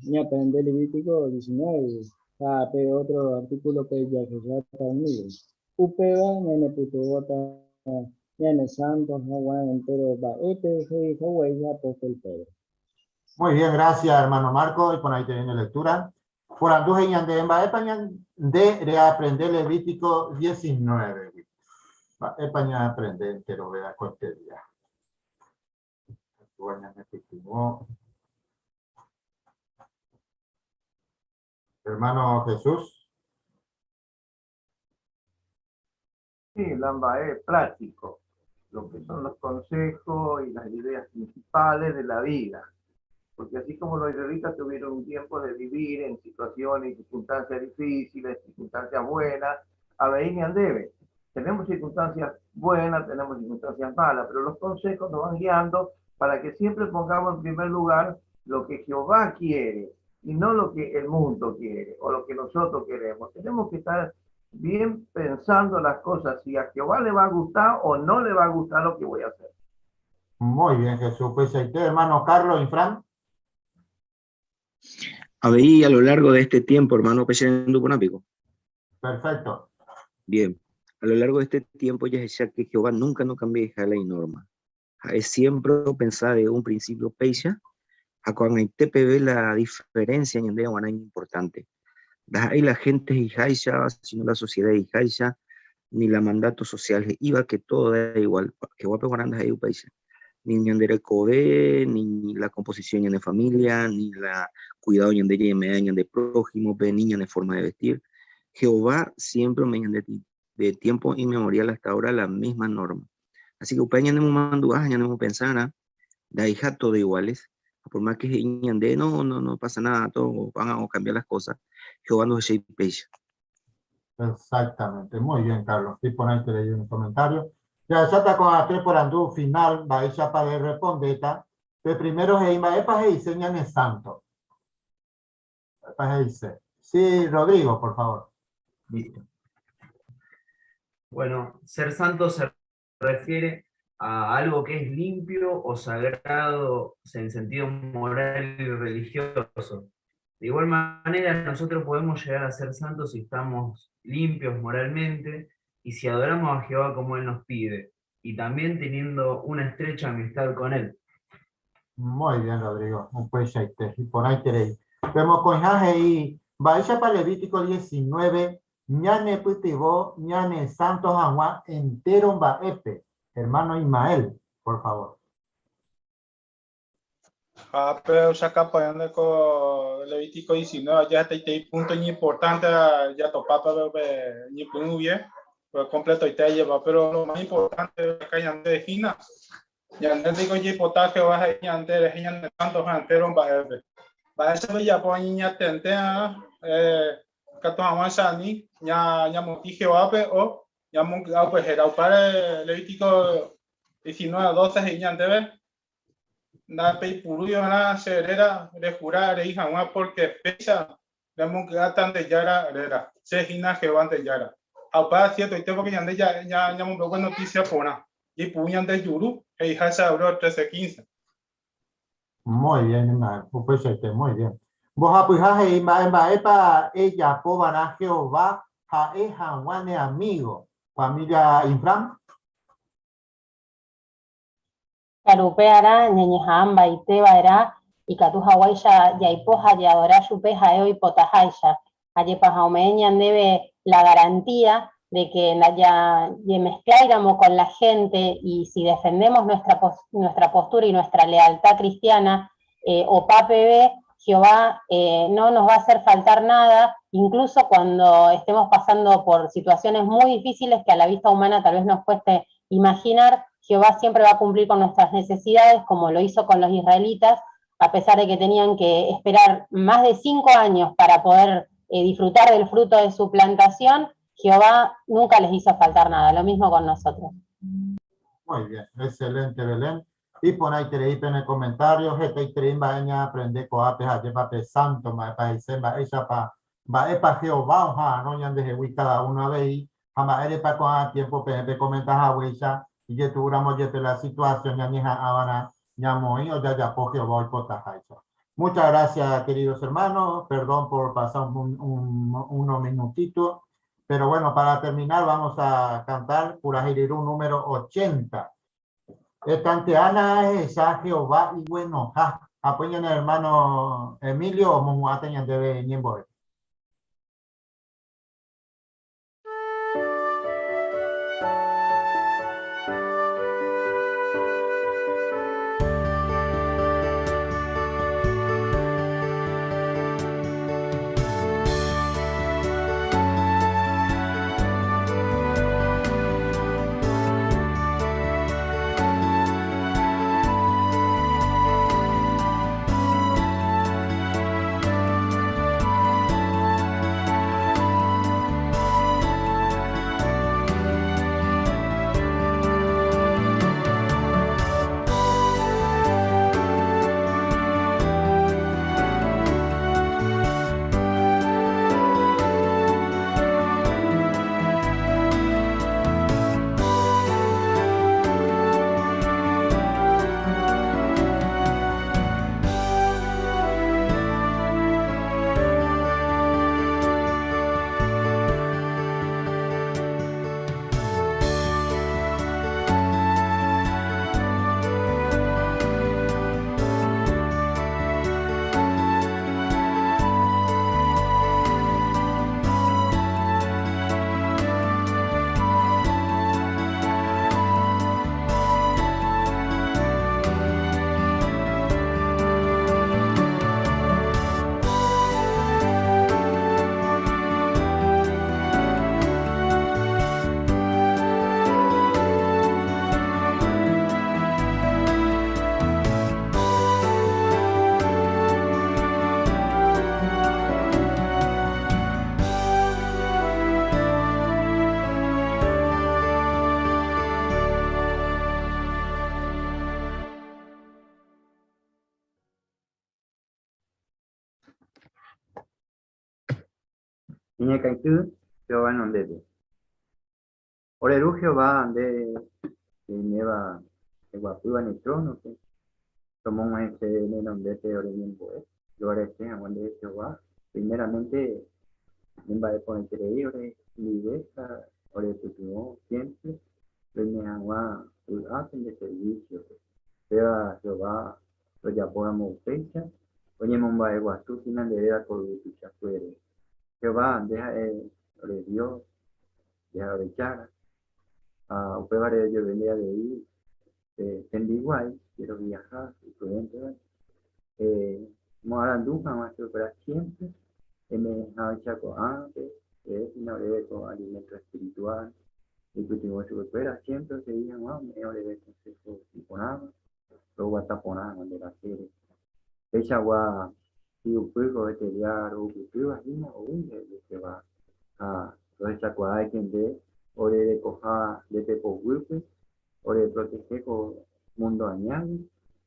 ni aprende Levítico 19. Pero otro artículo que ya está unido. Upeva ñane puto bota ñane santo Juan entero va soy ya apóstol Pedro. Muy bien, gracias hermano Marco, y por ahí te viene lectura. Por anduje ñande en España de reaprender Levítico 19. España aprende entero vea cualquier día. Hermano Jesús. Sí, Lamba es práctico, lo que son los consejos y las ideas principales de la vida. Porque así como los israelitas tuvieron un tiempo de vivir en situaciones y circunstancias difíciles, circunstancias buenas, a Beín y Andebe. Tenemos circunstancias buenas, tenemos circunstancias malas, pero los consejos nos van guiando para que siempre pongamos en primer lugar lo que Jehová quiere y no lo que el mundo quiere o lo que nosotros queremos. Tenemos que estar bien pensando las cosas, si a Jehová le va a gustar o no le va a gustar lo que voy a hacer. Muy bien, Jesús. Pues ahí te, hermano Carlos y Fran. Ahí a lo largo de este tiempo, hermano, Perfecto. Bien, a lo largo de este tiempo ya decía que Jehová nunca no cambia la ley y norma. Es siempre pensar de un principio peisha, a cuando hay TPV la diferencia en el día es importante. Ahí la gente es hijaisha, sino la sociedad es hijaisha, ni la mandato social iba que todo da igual. Que guapo guaranda es peisha. Ni ñandere code, ni la composición de familia, ni la cuidado ñandere medaña de prójimo, niña de forma de vestir. Jehová siempre me de tiempo inmemorial hasta ahora la misma norma. Así que upa ñandemo manduaja, ñandemo pensara, da hija todo iguales. Por más que ñande, no pasa nada, todos van a cambiar las cosas. Jehová no se peisha. Exactamente, muy bien, Carlos. Y por ahí te leí un comentario. Ya está con la 3 por andú final, va a ella para responder. Pero primero va a enseñan el santo. Sí, Rodrigo, por favor. Listo. Bueno, ser santo se refiere a algo que es limpio o sagrado en sentido moral y religioso. De igual manera, nosotros podemos llegar a ser santos si estamos limpios moralmente y si adoramos a Jehová como Él nos pide, y también teniendo una estrecha amistad con Él. Muy bien, Rodrigo. Y por ahí tenéis. Vemos con Jaje y Baisha para Levítico 19, ñane putivo, ñane santo Juan entero baepe. Hermano Ismael, por favor. Pero saca apoyando con Levítico 19, ya este punto muy importante, ya topaba ni muy bien, pues completo y te lleva, pero lo más importante es que ya de Gina, ya no digo ya potaje vas a ir antes, ya tanto entero va a ser ya por niña tente, que tomamos a ni ya motive o ya pues era para Levítico 19 12 ya debe na pei puruyo na serera de jurar hija una porque pesa la monga tan de yara era se hina Jehová de yara apa cierto y tengo que ya un poco noticia pona y puñan de yuru e hija se abrió 13:15. Muy bien, pues muy bien. Vos apujaje y para ella pobana Jehová a eja one amigo familia Infram. Carupeara, ñeñejamba y tebaera, y catujahuaisha, yaipoja, yadora, supeja, y potajaisha. Ayepa jaumeña debe la garantía de que ya mezcláramos con la gente, y si defendemos nuestra postura y nuestra lealtad cristiana, o PAPB, Jehová no nos va a hacer faltar nada, incluso cuando estemos pasando por situaciones muy difíciles que a la vista humana tal vez nos cueste imaginar. Jehová siempre va a cumplir con nuestras necesidades, como lo hizo con los israelitas, a pesar de que tenían que esperar más de 5 años para poder disfrutar del fruto de su plantación. Jehová nunca les hizo faltar nada, lo mismo con nosotros. Muy bien, excelente, Belén. Y pon ahí en el comentario, gente baña aprende coape pape santo, pa isemba ella pa Jehová, oja, no yan de cada uno veí, jamás eres pa con tiempo pe comentas a huella, y que tuviéramos la situación ya nija habana ñamoy o ya po Jehová y potajaisa. Muchas gracias, queridos hermanos, perdón por pasar unos minutitos, pero bueno, para terminar vamos a cantar Purajirirú número 80. Tante Ana es a Jehová y bueno, apoyen al hermano Emilio o Momuaten de Niemboe. Niña Caitú, Jehová no debe. Oreru Jehová de Neva, de Guapúa en el trono, que tomó un ese nombre de Oremian Boe, yo ahora estoy en de Jehová. Primeramente, en va a poner ore, mi besa, ore tu siempre, venía agua, hacen de servicio, sea Jehová, lo ya podamos fecha, oye, Momba de Guasú, final de era por tu chafuere. Jehová, deja de Dios, deja de echar. Usted va a yo venía de ahí, Tendiguay, quiero viajar, y prudente, Moaranduja, más que para siempre, me ha echado antes, no le con alimento espiritual, y que tengo que supera siempre, se digan, me ole consejo y ponamos, luego hasta ponamos de la serie. Ella va. Si usted va a estudiar o usted va a ir a un que va a esa cuadra que de ore de coja de pepo grupo ore de proteger con mundo añado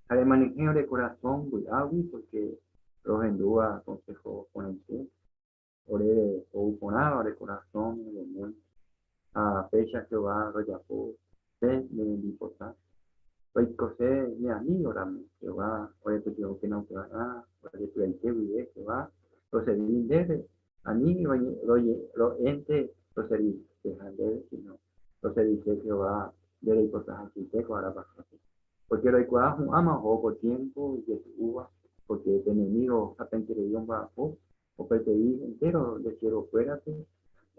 además de corazón cuidado porque los hindúes consejo con el ore de oponado ore corazón de mundo a fecha que va a rollapó de importante. Pues cosé mi amigo también, que va, oye, tu tío que no te va, oye, tu el que vive, que va, los servicios de a mí, lo ente, los servicios, que de sino, los servicios que va, de la cosas así, que ahora pasa. Porque lo que ama poco tiempo, y que se uva, porque el enemigo, hasta en que le dio un bajo, o que te dice entero, de quiero fuera,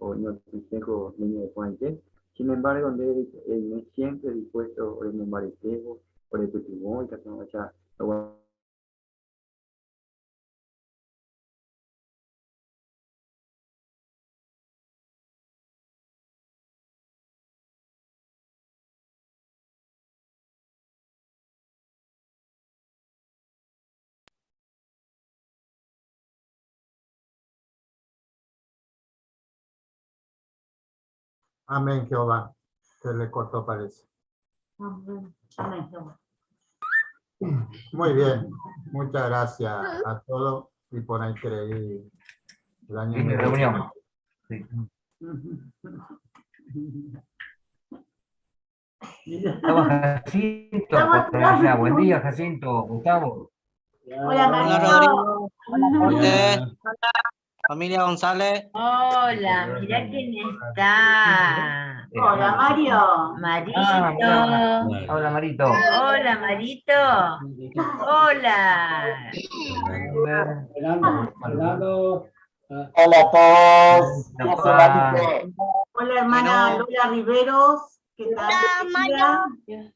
o no consejo niño de Juanche. Sin embargo, no es siempre dispuesto por el marisquejo, por el testimonio, que son allá. Amén, Jehová. Se le cortó, parece. Amén, Jehová. Muy bien. Muchas gracias a todos y por ahí creí el año. Fin de reunión. Sí. Estaba Jacinto por allá. Buen día, Jacinto. Gustavo. Hola, Marito. Hola. Familia González. Hola, mirá quién está. Hola, Mario. Marito. Hola, Marito. Hola, Marito. Hola. Hola a todos. ¿Qué hace Marito? Hola, hermana Lola Riveros. ¿Qué tal? Hola, Mario.